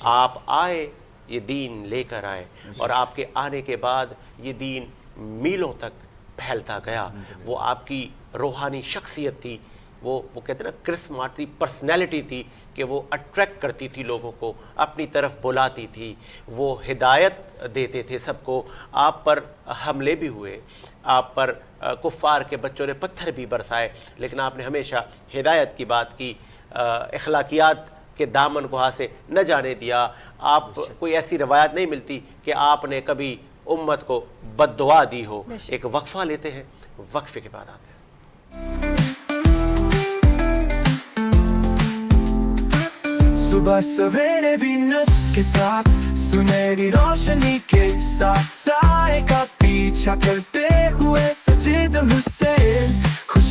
آپ آئے یہ دین لے کر آئے, اور آپ کے آنے کے بعد یہ دین میلوں تک پھیلتا گیا. وہ آپ کی روحانی شخصیت تھی, وہ کہتے ہیں نا کرسماتی پرسنالٹی تھی کہ وہ اٹریکٹ کرتی تھی لوگوں کو, اپنی طرف بلاتی تھی, وہ ہدایت دیتے تھے سب کو. آپ پر حملے بھی ہوئے, آپ پر کفار کے بچوں نے پتھر بھی برسائے, لیکن آپ نے ہمیشہ ہدایت کی بات کی, اخلاقیات کے دامن کو ہاتھ سے نہ جانے دیا. آپ کوئی ایسی روایت نہیں ملتی کہ آپ نے کبھی امت کو بد دعا دی ہو. ایک وقفہ لیتے ہیں, وقفے کے بعد آتے ہیں. صبح سویرے وینس کے ساتھ سنہری روشنی کے ساتھ سائے کا پیچھا کرتے ہوئے سجید حسین,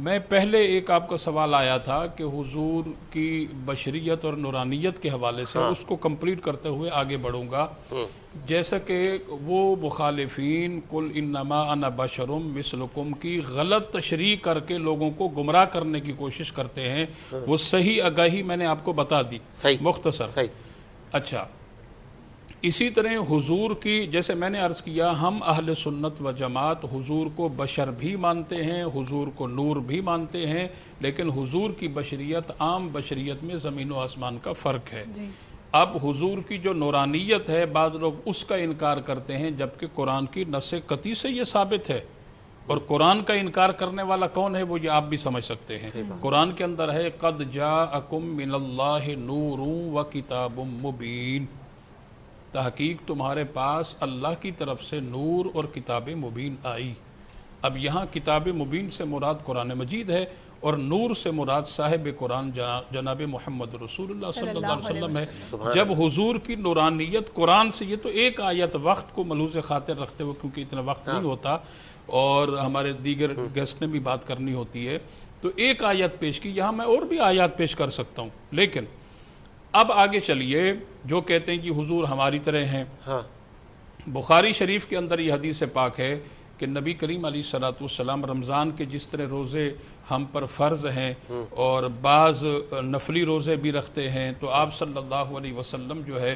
میں پہلے ایک آپ کا سوال آیا تھا کہ حضور کی بشریت اور نورانیت کے حوالے سے اس کو کمپلیٹ کرتے ہوئے آگے بڑھوں گا. جیسا کہ وہ مخالفین قل انما انا بشرم مثلکم کی غلط تشریح کر کے لوگوں کو گمراہ کرنے کی کوشش کرتے ہیں، وہ صحیح آگاہی میں نے آپ کو بتا دی مختصر. اچھا، اسی طرح حضور کی، جیسے میں نے عرض کیا، ہم اہل سنت و جماعت حضور کو بشر بھی مانتے ہیں، حضور کو نور بھی مانتے ہیں، لیکن حضور کی بشریت عام بشریت میں زمین و آسمان کا فرق ہے. اب حضور کی جو نورانیت ہے، بعض لوگ اس کا انکار کرتے ہیں، جبکہ قرآن کی نص قطعی سے یہ ثابت ہے. اور قرآن کا انکار کرنے والا کون ہے وہ یہ آپ بھی سمجھ سکتے ہیں. قرآن کے اندر ہے قد جاءکم من اللہ نور و کتاب مبین، تحقیق تمہارے پاس اللہ کی طرف سے نور اور کتاب مبین آئی. اب یہاں کتاب مبین سے مراد قرآن مجید ہے، اور نور سے مراد صاحب قرآن جناب محمد رسول اللہ صلی اللہ علیہ وسلم ہے. جب حضور کی نورانیت قرآن سے، یہ تو ایک آیت وقت کو ملحوظ خاطر رکھتے ہوئے، کیونکہ اتنا وقت نہیں ہوتا اور ہمارے دیگر گیسٹ نے بھی بات کرنی ہوتی ہے، تو ایک آیت پیش کی. یہاں میں اور بھی آیات پیش کر سکتا ہوں، لیکن اب آگے چلیے. جو کہتے ہیں کہ حضور ہماری طرح ہیں، بخاری شریف کے اندر یہ حدیث پاک ہے کہ نبی کریم علیہ السلام رمضان کے جس طرح روزے ہم پر فرض ہیں اور بعض نفلی روزے بھی رکھتے ہیں، تو آپ صلی اللہ علیہ وسلم جو ہے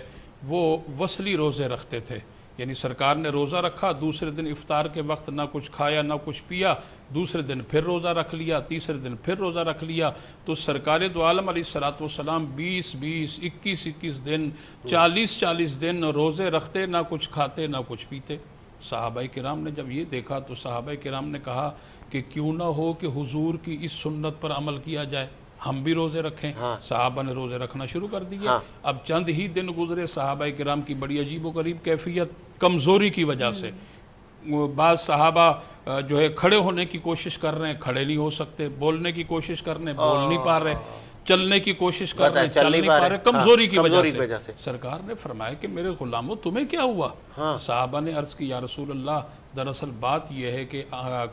وہ وصلی روزے رکھتے تھے. یعنی سرکار نے روزہ رکھا، دوسرے دن افطار کے وقت نہ کچھ کھایا نہ کچھ پیا، دوسرے دن پھر روزہ رکھ لیا، تیسرے دن پھر روزہ رکھ لیا. تو سرکار دو عالم علیہ السلام 20 21 دن 40 دن روزے رکھتے، نہ کچھ کھاتے نہ کچھ پیتے. صحابہ کرام نے جب یہ دیکھا تو صحابہ کرام نے کہا کہ کیوں نہ ہو کہ حضور کی اس سنت پر عمل کیا جائے، ہم بھی روزے رکھیں. صحابہ نے روزے رکھنا شروع کر دیے. اب چند ہی دن گزرے، صحابہ کرام کی بڑی عجیب و غریب کیفیت کمزوری کی وجہ سے. بعض صحابہ جو ہے کھڑے ہونے کی کوشش کر رہے ہیں، کھڑے نہیں ہو سکتے، بولنے کی کوشش کر رہے ہیں، بول نہیں پا رہے، چلنے کی کوشش کر رہے ہیں، چل نہیں پا رہے، کمزوری کی وجہ سے. سرکار نے فرمایا کہ میرے غلاموں تمہیں کیا ہوا؟ صحابہ نے عرض کی یا رسول اللہ، دراصل بات یہ ہے کہ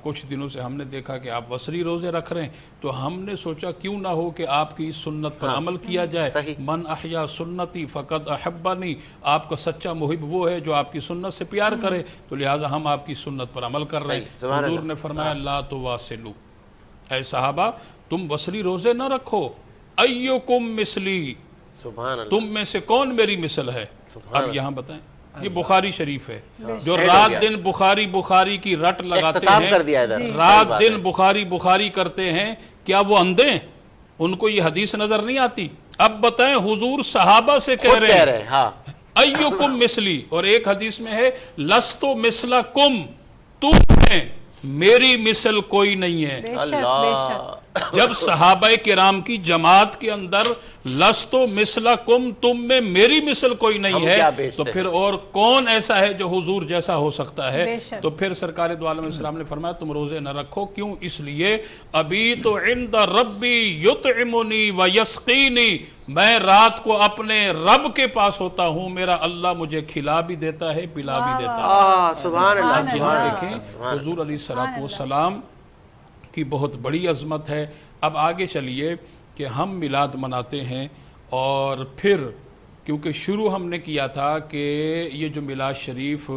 کچھ دنوں سے ہم نے دیکھا کہ آپ وصلی روزے رکھ رہے ہیں، تو ہم نے سوچا کیوں نہ ہو کہ آپ کی اس سنت پر عمل کیا جائے. من احیا سنتی فقد احبنی، آپ کا سچا محب وہ ہے جو آپ کی سنت سے پیار کرے، تو لہٰذا ہم آپ کی سنت پر عمل کر رہے ہیں. حضور نے فرمایا لا تواصلوا، اے صحابہ تم وصلی روزے نہ رکھو. ایکم مثلی، تم میں سے کون میری مثل ہے؟ اب یہاں بتائیں، یہ بخاری شریف ہے. جو رات دن بخاری کی رٹ لگاتے ہیں، رات دن بخاری کرتے ہیں، کیا وہ اندھے ہیں؟ ان کو یہ حدیث نظر نہیں آتی؟ اب بتائیں، حضور صحابہ سے کہہ رہے ہیں ایکم مثلی، اور ایک حدیث میں ہے لستو مثلکم، تم میں میری مثل کوئی نہیں ہے. جب صحابہ کرام کی جماعت کے اندر لستو مثلکم، تم میں میری مثل کوئی نہیں ہے، تو پھر اور کون ایسا ہے جو حضور جیسا ہو سکتا ہے؟ تو پھر سرکار دو عالم السلام نے فرمایا تم روزے نہ رکھو. کیوں؟ اس لیے ابھی تو عند ربی یطعمنی و یسقینی، میں رات کو اپنے رب کے پاس ہوتا ہوں، میرا اللہ مجھے کھلا بھی دیتا ہے، پلا بھی دیتا ہے. سبحان اللہ. یہاں دیکھیں حضور علیہ السلام کی بہت بڑی عظمت ہے. اب آگے چلیے کہ ہم میلاد مناتے ہیں، اور پھر کیونکہ شروع ہم نے کیا تھا کہ یہ جو میلاد شریف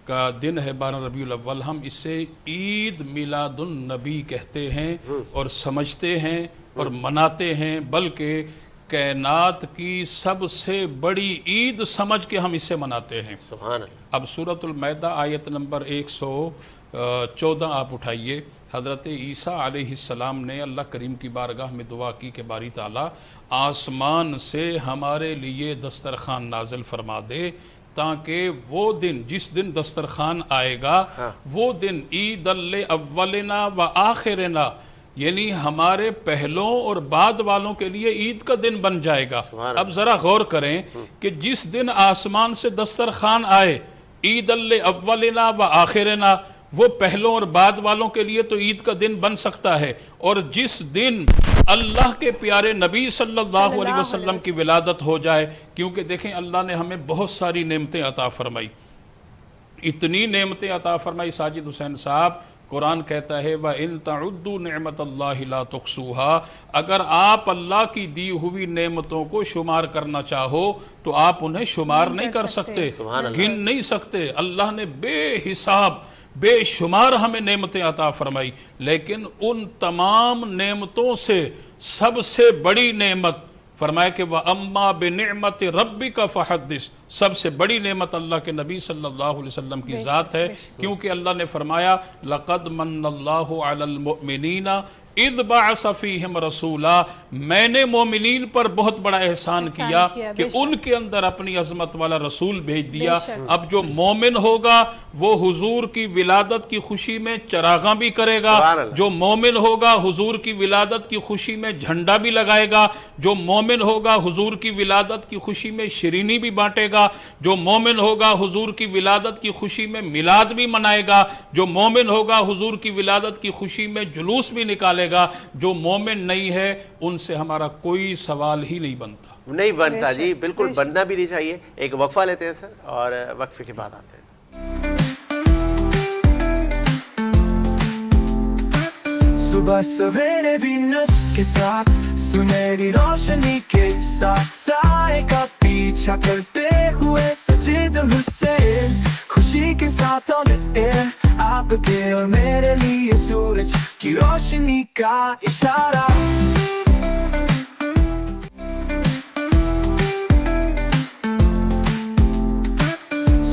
کا دن ہے 12 ربیع الاول، ہم اسے عید میلاد النبی کہتے ہیں اور سمجھتے ہیں اور مناتے ہیں، بلکہ کائنات کی سب سے بڑی عید سمجھ کے ہم اسے مناتے ہیں. سبحان اللہ. اب سورۃ المائدہ آیت نمبر 114 آپ اٹھائیے. حضرت عیسیٰ علیہ السلام نے اللہ کریم کی بارگاہ میں دعا کی کہ باری تعالیٰ آسمان سے ہمارے لیے دسترخوان نازل فرما دے، تاکہ وہ دن، جس دن دسترخوان آئے گا، وہ دن عید الاولنا و آخرنا، یعنی ہمارے پہلوں اور بعد والوں کے لیے عید کا دن بن جائے گا. اب ذرا غور کریں کہ جس دن آسمان سے دسترخوان آئے، عید الاولنا و آخرنا، وہ پہلوں اور بعد والوں کے لیے تو عید کا دن بن سکتا ہے، اور جس دن اللہ کے پیارے نبی صلی اللہ علیہ وسلم کی ولادت ہو جائے. کیونکہ دیکھیں اللہ نے ہمیں بہت ساری نعمتیں عطا فرمائی، اتنی نعمتیں عطا فرمائی ساجد حسین صاحب، قرآن کہتا ہے وَإِن تَعُدُّوا نِعْمَةَ اللَّهِ لَا تُحْصُوهَا، اگر آپ اللہ کی دی ہوئی نعمتوں کو شمار کرنا چاہو تو آپ انہیں شمار نہیں کر سکتے، گن نہیں سکتے۔ اللہ نے بے حساب بے شمار ہمیں نعمتیں عطا فرمائی، لیکن ان تمام نعمتوں سے سب سے بڑی نعمت فرمایا کہ وَأَمَّا بِنِعْمَةِ رَبِّكَ فَحَدِّثْ، سب سے بڑی نعمت اللہ کے نبی صلی اللہ علیہ وسلم کی ذات ہے، کیونکہ اللہ نے فرمایا لَقَدْ مَنَّ اللَّهُ عَلَى الْمُؤْمِنِينَ اِذْ بَعَثَ فِيهِمْ رَسُولًا، میں نے مومنین پر بہت بڑا احسان کیا کہ ان کے اندر اپنی عظمت والا رسول بھیج دیا۔ اب جو مومن ہوگا وہ حضور کی ولادت کی خوشی میں چراغاں بھی کرے گا، جو مومن ہوگا حضور کی ولادت کی خوشی میں جھنڈا بھی لگائے گا، جو مومن ہوگا حضور کی ولادت کی خوشی میں شیرینی بھی بانٹے گا، جو مومن ہوگا حضور کی ولادت کی خوشی میں میلاد بھی منائے گا، جو مومن ہوگا حضور کی ولادت کی خوشی میں جلوس بھی نکالے گا۔ جو مومن نہیں ہے ان سے ہمارا کوئی سوال ہی نہیں بنتا جی، بالکل بننا بھی نہیں چاہیے۔ ایک وقفہ لیتے ہیں سر، اور وقفے کے بعد آتے ہیں۔ صبح سویرے وینس کے ساتھ سنہری روشنی کے ساتھ سائے کا پیچھا کرتے ہوئے سجید حسین، خوشی کے ساتھ آپ کے اور میرے لیے سورج کی روشنی کا اشارہ۔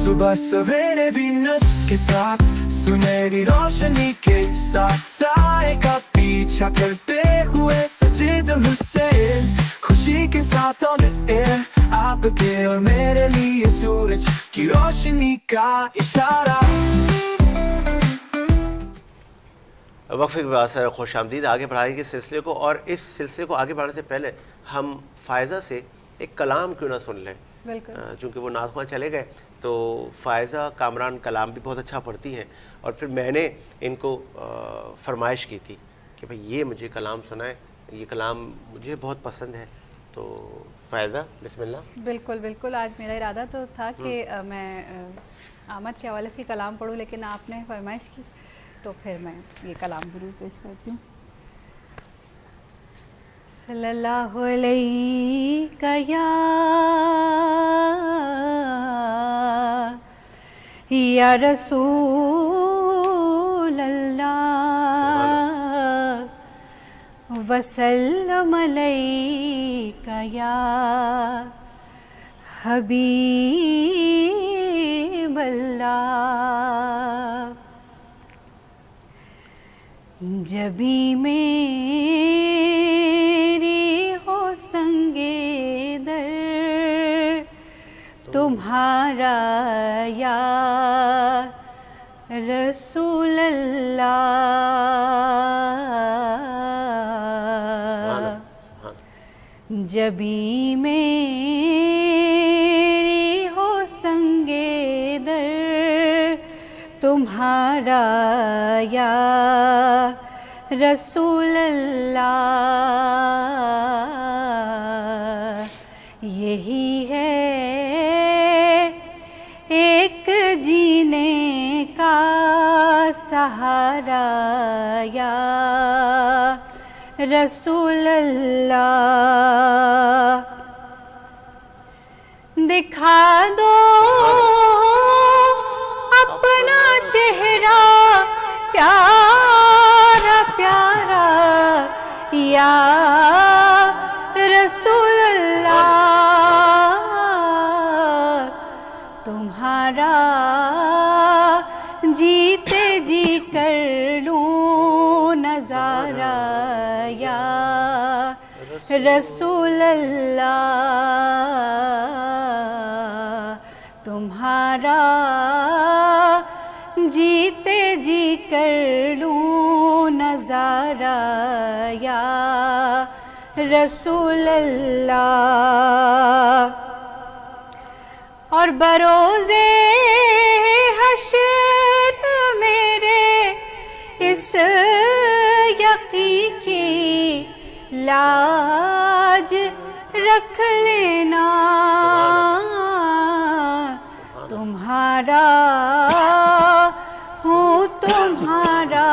صبح سویرے وینس کے ساتھ سنہری روشنی کے ساتھ سائے کا پیچھا کرتے ہوئے سجید حسین، خوشی کے ساتھ آپ کے اور میرے لیے سورج کی روشنی کا اشارہ۔ وقفے کے بعد سر خوش آمدید، آگے بڑھائیں گے سلسلے کو، اور اس سلسلے کو آگے بڑھانے سے پہلے ہم فائزہ سے ایک کلام کیوں نہ سن لیں، چونکہ وہ نعت خواں چلے گئے تو فائزہ کامران کلام بھی بہت اچھا پڑھتی ہیں، اور پھر میں نے ان کو فرمائش کی تھی کہ بھئی یہ مجھے کلام سنائیں، یہ کلام مجھے بہت پسند ہے۔ تو فائزہ بسم اللہ۔ بالکل بالکل، آج میرا ارادہ تو تھا کہ میں آمد کے حوالے سے کلام پڑھوں، لیکن آپ نے فرمائش کی تو پھر میں یہ کلام ضرور پیش کرتی ہوں۔ صلی اللہ علیہ یا رسول اللہ، وسلم علیک یا حبیب اللہ، جبھی میری ہو سنگے در تمہارا یا رسول اللہ، جبھی میری ہو سنگے در تمہارا یا رسول اللہ، یہی ہے ایک جینے کا سہارا یا رسول اللہ، دکھا دو اپنا چہرہ پیارا پیارا یا رسول اللہ، تمہارا جیتے جی کر لوں نظارہ یا رسول اللہ، تمہارا جیتے جی کر لوں نظارہ یا رسول اللہ، اور بروزے حشر میرے اس یقین کی لاج رکھ لینا، تمہارا ہوں تمہارا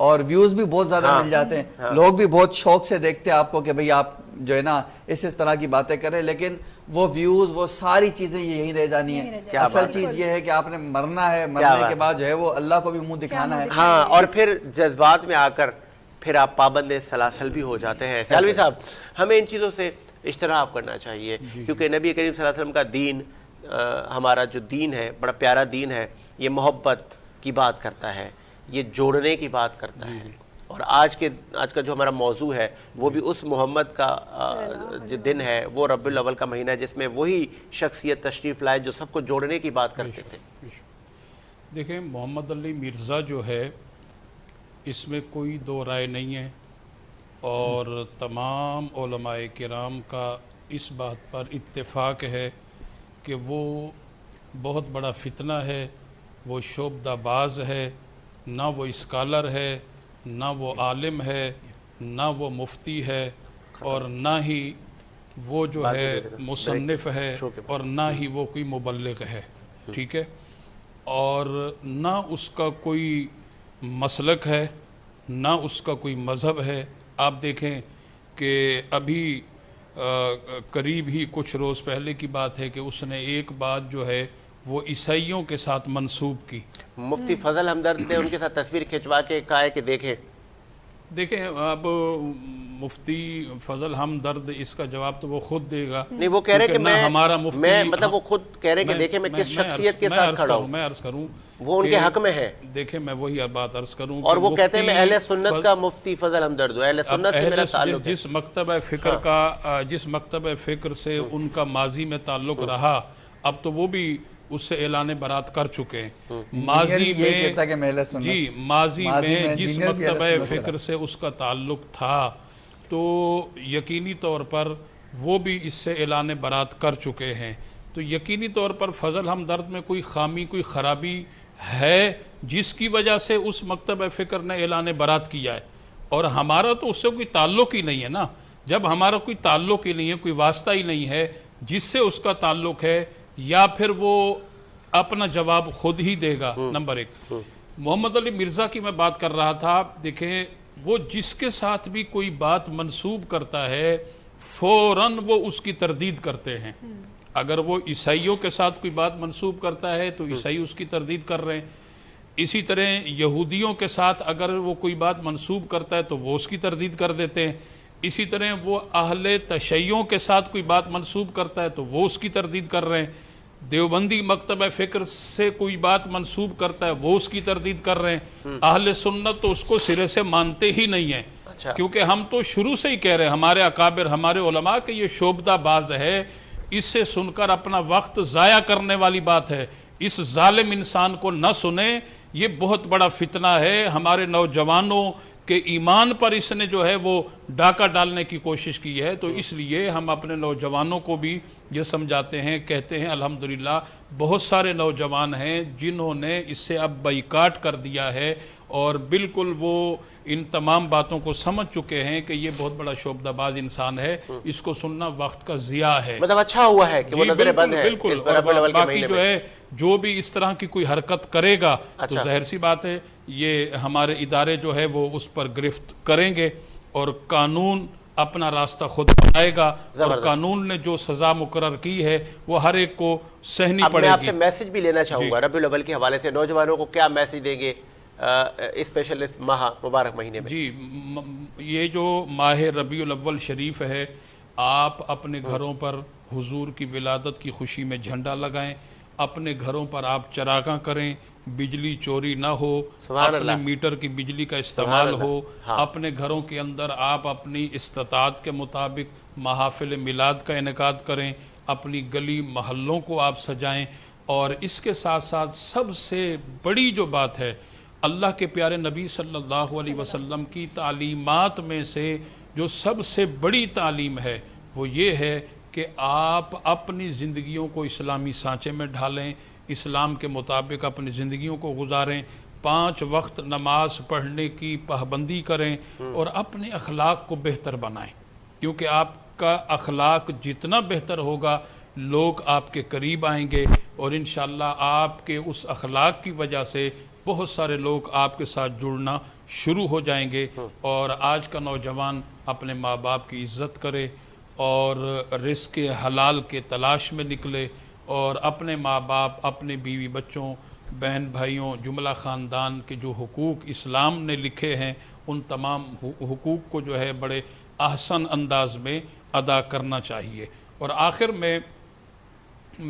اور ویوز بھی بہت زیادہ مل جاتے ہیں, لوگ بھی بہت شوق سے دیکھتے ہیں آپ کو کہ بھئی آپ جو ہے نا اس طرح کی باتیں کریں, لیکن وہ ویوز وہ ساری چیزیں یہی رہ جانی ہیں. اصل چیز یہ ہے کہ آپ نے مرنا ہے, مرنے کے بعد جو ہے وہ اللہ کو بھی منہ دکھانا ہے. ہاں, اور پھر جذبات میں آ کر پھر آپ پابند سلاسل بھی ہو جاتے ہیں. سیالوی صاحب, ہمیں ان چیزوں سے اجتناب کرنا چاہیے, کیونکہ نبی کریم صلی اللہ علیہ وسلم کا دین, ہمارا جو دین ہے بڑا پیارا دین ہے, یہ محبت کی بات کرتا ہے, یہ جوڑنے کی بات کرتا ہے. اور آج کا جو ہمارا موضوع ہے وہ بھی اس محمد کا جو دن ہے, وہ ربیع الاول کا مہینہ ہے جس میں وہی شخصیت تشریف لائے جو سب کو جوڑنے کی بات کرتے تھے. دیکھیں, محمد علی مرزا جو ہے اس میں کوئی دو رائے نہیں ہے, اور تمام علماء کرام کا اس بات پر اتفاق ہے کہ وہ بہت بڑا فتنہ ہے, وہ شعبدہ باز ہے, نہ وہ اسکالر ہے, نہ وہ عالم ہے, نہ وہ مفتی ہے, اور نہ ہی وہ جو ہے مصنف ہے, اور نہ ہی وہ کوئی مبلغ ہے. ٹھیک ہے, اور نہ اس کا کوئی مسلک ہے, نہ اس کا کوئی مذہب ہے. آپ دیکھیں کہ ابھی قریب ہی کچھ روز پہلے کی بات ہے کہ اس نے ایک بات جو ہے وہ عیسائیوں کے ساتھ منسوب کی. مفتی فضل ہمدرد نے ان کے ساتھ تصویر کھنچوا کے کہا ہے کہ دیکھیں اب مفتی فضل ہمدرد اس کا جواب تو وہ خود دے گا. نہیں, وہ کہہ رہے کہ میں مطلب وہ خود کہہ رہے کہ دیکھیں میں کس شخصیت کے ساتھ کھڑا ہوں, میں عرض کروں وہ ان کے حق میں ہے. دیکھیں, میں وہی بات عرض کروں, اور وہ کہتے ہیں میں اہل سنت کا مفتی فضل ہمدرد ہوں, اہل سنت سے میرا تعلق ہے. جس مکتبہ فکر سے ان کا ماضی میں تعلق رہا, اب تو وہ بھی اس سے اعلان برات کر چکے ہیں. ماضی میں جس مکتبہ فکر سے اس کا تعلق تھا تو یقینی طور پر وہ بھی اس سے اعلان برات کر چکے ہیں. تو یقینی طور پر فضل ہمدرد میں کوئی خامی, کوئی خرابی ہے جس کی وجہ سے اس مکتبہ فکر نے اعلان برات کیا ہے, اور ہمارا تو اس سے کوئی تعلق ہی نہیں ہے نا. جب ہمارا کوئی تعلق ہی نہیں ہے, کوئی واسطہ ہی نہیں ہے جس سے اس کا تعلق ہے, یا پھر وہ اپنا جواب خود ہی دے گا. نمبر ایک, محمد علی مرزا کی میں بات کر رہا تھا. دیکھیں, وہ جس کے ساتھ بھی کوئی بات منسوب کرتا ہے فوراً وہ اس کی تردید کرتے ہیں. اگر وہ عیسائیوں کے ساتھ کوئی بات منسوب کرتا ہے تو عیسائی اس کی تردید کر رہے ہیں. اسی طرح یہودیوں کے ساتھ اگر وہ کوئی بات منسوب کرتا ہے تو وہ اس کی تردید کر دیتے ہیں. اسی طرح وہ اہل تشیعوں کے ساتھ کوئی بات منسوب کرتا ہے تو وہ اس کی تردید کر رہے ہیں. دیوبندی مکتبہ فکر سے کوئی بات منسوب کرتا ہے وہ اس کی تردید کر رہے ہیں. اہل سنت تو اس کو سرے سے مانتے ہی نہیں ہیں, کیونکہ ہم تو شروع سے ہی کہہ رہے ہیں, ہمارے اکابر, ہمارے علماء کہ یہ شعبدہ باز ہے, اس سے سن کر اپنا وقت ضائع کرنے والی بات ہے. اس ظالم انسان کو نہ سنیں, یہ بہت بڑا فتنہ ہے. ہمارے نوجوانوں کے ایمان پر اس نے جو ہے وہ ڈاکہ ڈالنے کی کوشش کی ہے. تو اس لیے ہم اپنے نوجوانوں کو بھی یہ سمجھاتے ہیں, کہتے ہیں الحمدللہ بہت سارے نوجوان ہیں جنہوں نے اس سے اب بائیکاٹ کر دیا ہے, اور بالکل وہ ان تمام باتوں کو سمجھ چکے ہیں کہ یہ بہت بڑا شعبدہ باز انسان ہے, اس کو سننا وقت کا ضیاع ہے. مطلب اچھا ہوا ہے کہ وہ نظر بند ہے. بالکل, اور باقی جو ہے جو بھی اس طرح کی کوئی حرکت کرے گا تو ظاہر سی بات ہے یہ ہمارے ادارے جو ہے وہ اس پر گرفت کریں گے, اور قانون اپنا راستہ خود بنائے گا, اور قانون نے جو سزا مقرر کی ہے وہ ہر ایک کو سہنی پڑے گی. میں آپ سے میسج بھی لینا چاہوں گا ربیع الاول کے حوالے سے, نوجوانوں کو کیا میسج دیں گے اسپیشل اس مبارک مہینے میں؟ جی, یہ جو ماہ ربیع الاول شریف ہے, آپ اپنے گھروں پر حضور کی ولادت کی خوشی میں جھنڈا لگائیں, اپنے گھروں پر آپ چراغاں کریں, بجلی چوری نہ ہو, اپنے میٹر کی بجلی کا استعمال ہو, اپنے گھروں کے اندر آپ اپنی استطاعت کے مطابق محافل میلاد کا انعقاد کریں, اپنی گلی محلوں کو آپ سجائیں. اور اس کے ساتھ ساتھ سب سے بڑی جو بات ہے, اللہ کے پیارے نبی صلی اللہ علیہ وسلم کی تعلیمات میں سے جو سب سے بڑی تعلیم ہے وہ یہ ہے کہ آپ اپنی زندگیوں کو اسلامی سانچے میں ڈھالیں, اسلام کے مطابق اپنی زندگیوں کو گزاریں, 5 وقت نماز پڑھنے کی پابندی کریں, اور اپنے اخلاق کو بہتر بنائیں. کیونکہ آپ کا اخلاق جتنا بہتر ہوگا لوگ آپ کے قریب آئیں گے, اور انشاءاللہ آپ کے اس اخلاق کی وجہ سے بہت سارے لوگ آپ کے ساتھ جڑنا شروع ہو جائیں گے. اور آج کا نوجوان اپنے ماں باپ کی عزت کرے اور رزق حلال کے تلاش میں نکلے اور اپنے ماں باپ، اپنے بیوی بچوں، بہن بھائیوں، جملہ خاندان کے جو حقوق اسلام نے لکھے ہیں ان تمام حقوق کو جو ہے بڑے احسن انداز میں ادا کرنا چاہیے. اور آخر میں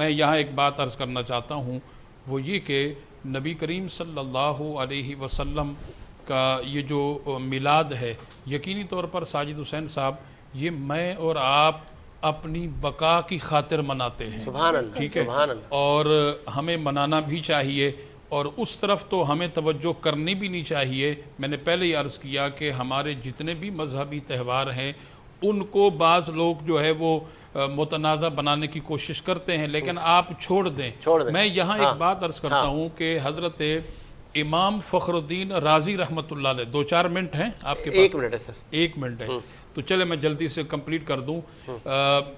یہاں ایک بات عرض کرنا چاہتا ہوں، وہ یہ کہ نبی کریم صلی اللہ علیہ وسلم کا یہ جو میلاد ہے، یقینی طور پر ساجد حسین صاحب، یہ میں اور آپ اپنی بقا کی خاطر مناتے ہیں. سبحان اللہ، ٹھیک ہے، سبحان اللہ. اور ہمیں منانا بھی چاہیے اور اس طرف تو ہمیں توجہ کرنی بھی نہیں چاہیے. میں نے پہلے ہی عرض کیا کہ ہمارے جتنے بھی مذہبی تہوار ہیں ان کو بعض لوگ جو ہے وہ متنازع بنانے کی کوشش کرتے ہیں، لیکن آپ چھوڑ دیں. میں یہاں ایک بات عرض کرتا ہوں کہ حضرت امام فخر الدین رازی رحمۃ اللہ علیہ، 2-4 منٹ ہیں آپ کے پاس؟ 1 منٹ ہے سر. 1 منٹ ہے تو چلے میں جلدی سے کمپلیٹ کر دوں.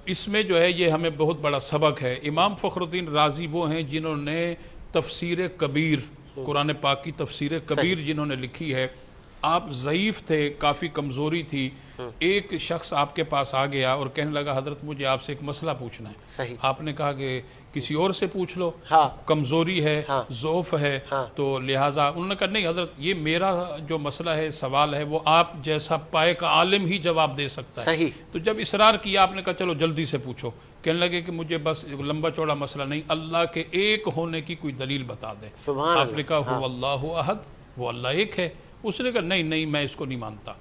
اس میں جو ہے یہ ہمیں بہت بڑا سبق ہے. امام فخر الدین رازی وہ ہیں جنہوں نے تفسیر کبیر، قرآن پاک کی تفسیر کبیر جنہوں نے لکھی ہے. آپ ضعیف تھے، کافی کمزوری تھی. ایک شخص آپ کے پاس آ گیا اور کہنے لگا حضرت مجھے آپ سے ایک مسئلہ پوچھنا ہے. صحیح. آپ نے کہا کہ کسی اور سے پوچھ لو، کمزوری ہے، ضعف ہے، تو لہٰذا انہوں نے کہا نہیں حضرت یہ میرا جو مسئلہ ہے، سوال ہے، وہ آپ جیسا پائے کا عالم ہی جواب دے سکتا ہے. صحیح. تو جب اصرار کیا آپ نے کہا چلو جلدی سے پوچھو. کہنے لگے کہ مجھے بس لمبا چوڑا مسئلہ نہیں، اللہ کے ایک ہونے کی کوئی دلیل بتا دیں. آپ نے کہا هو اللہ احد، وہ اللہ ایک ہے. اس نے کہا نہیں میں اس کو نہیں مانتا.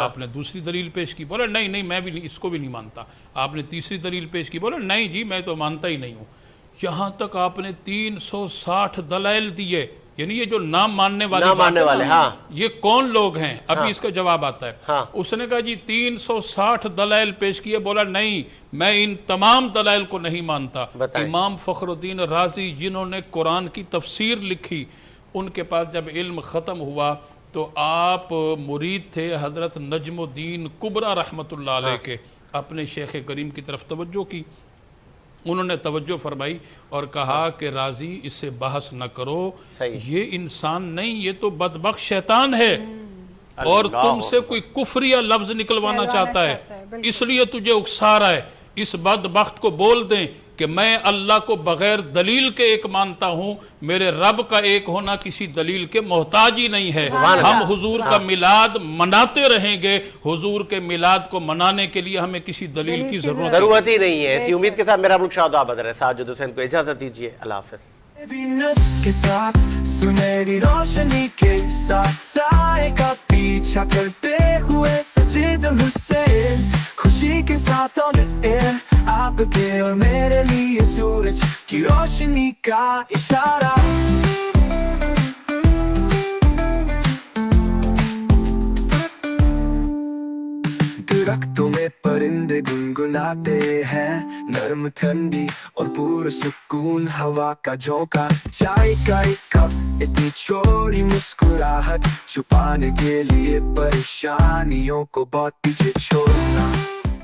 آپ نے دوسری دلیل پیش کی، بولا نہیں میں بھی اس کو بھی نہیں مانتا. آپ نے تیسری دلیل پیش کی، بولا نہیں جی میں تو مانتا ہی نہیں ہوں. یہاں تک آپ نے 360 دلائل دیے. یعنی یہ جو نام ماننے والے یہ کون لوگ ہیں؟ ابھی اس کا جواب آتا ہے. اس نے کہا جی 360 دلائل پیش کیے. بولا نہیں میں ان تمام دلائل کو نہیں مانتا. امام فخر الدین رازی جنہوں نے قرآن کی تفسیر لکھی، ان کے پاس جب علم ختم ہوا تو آپ مرید تھے حضرت نجم الدین کبرا رحمۃ اللہ علیہ کے. اپنے شیخ کریم کی طرف توجہ کی، انہوں نے توجہ فرمائی اور کہا کہ رازی اس سے بحث نہ کرو، یہ انسان نہیں، یہ تو بدبخت شیطان ہے اور تم سے کوئی کفریہ لفظ نکلوانا چاہتا ہے، اس لیے تجھے اکسا رہا ہے. اس بدبخت کو بول دیں کہ میں اللہ کو بغیر دلیل کے ایک مانتا ہوں، میرے رب کا ایک ہونا کسی دلیل کے محتاج ہی نہیں ہے. ہم حضور کا میلاد مناتے رہیں گے، حضور کے میلاد کو منانے کے لیے ہمیں کسی دلیل کی ضرورت ہی نہیں ہے. اسی امید کے ساتھ میرا ملک شاد و آباد رہے. ساجد حسین کو اجازت دیجیے. اللہ حافظ. وینس کے ساتھ سنہری روشنی کے ساتھ سائے کا پیچھا کرتے ہوئے ساجد حسین، خوشی کے ساتھ آپ کے اور میرے لیے سورج کی روشنی کا اشارہ. درختوں میں پرندے گنگناتے ہیں، نرم ٹھنڈی اور پرسکون ہوا کا جھونکا. چائے کا ایک کپ، اتنی چھوٹی مسکراہٹ، چھپانے کے لیے پریشانیوں کو بہت پیچھے چھوڑنا.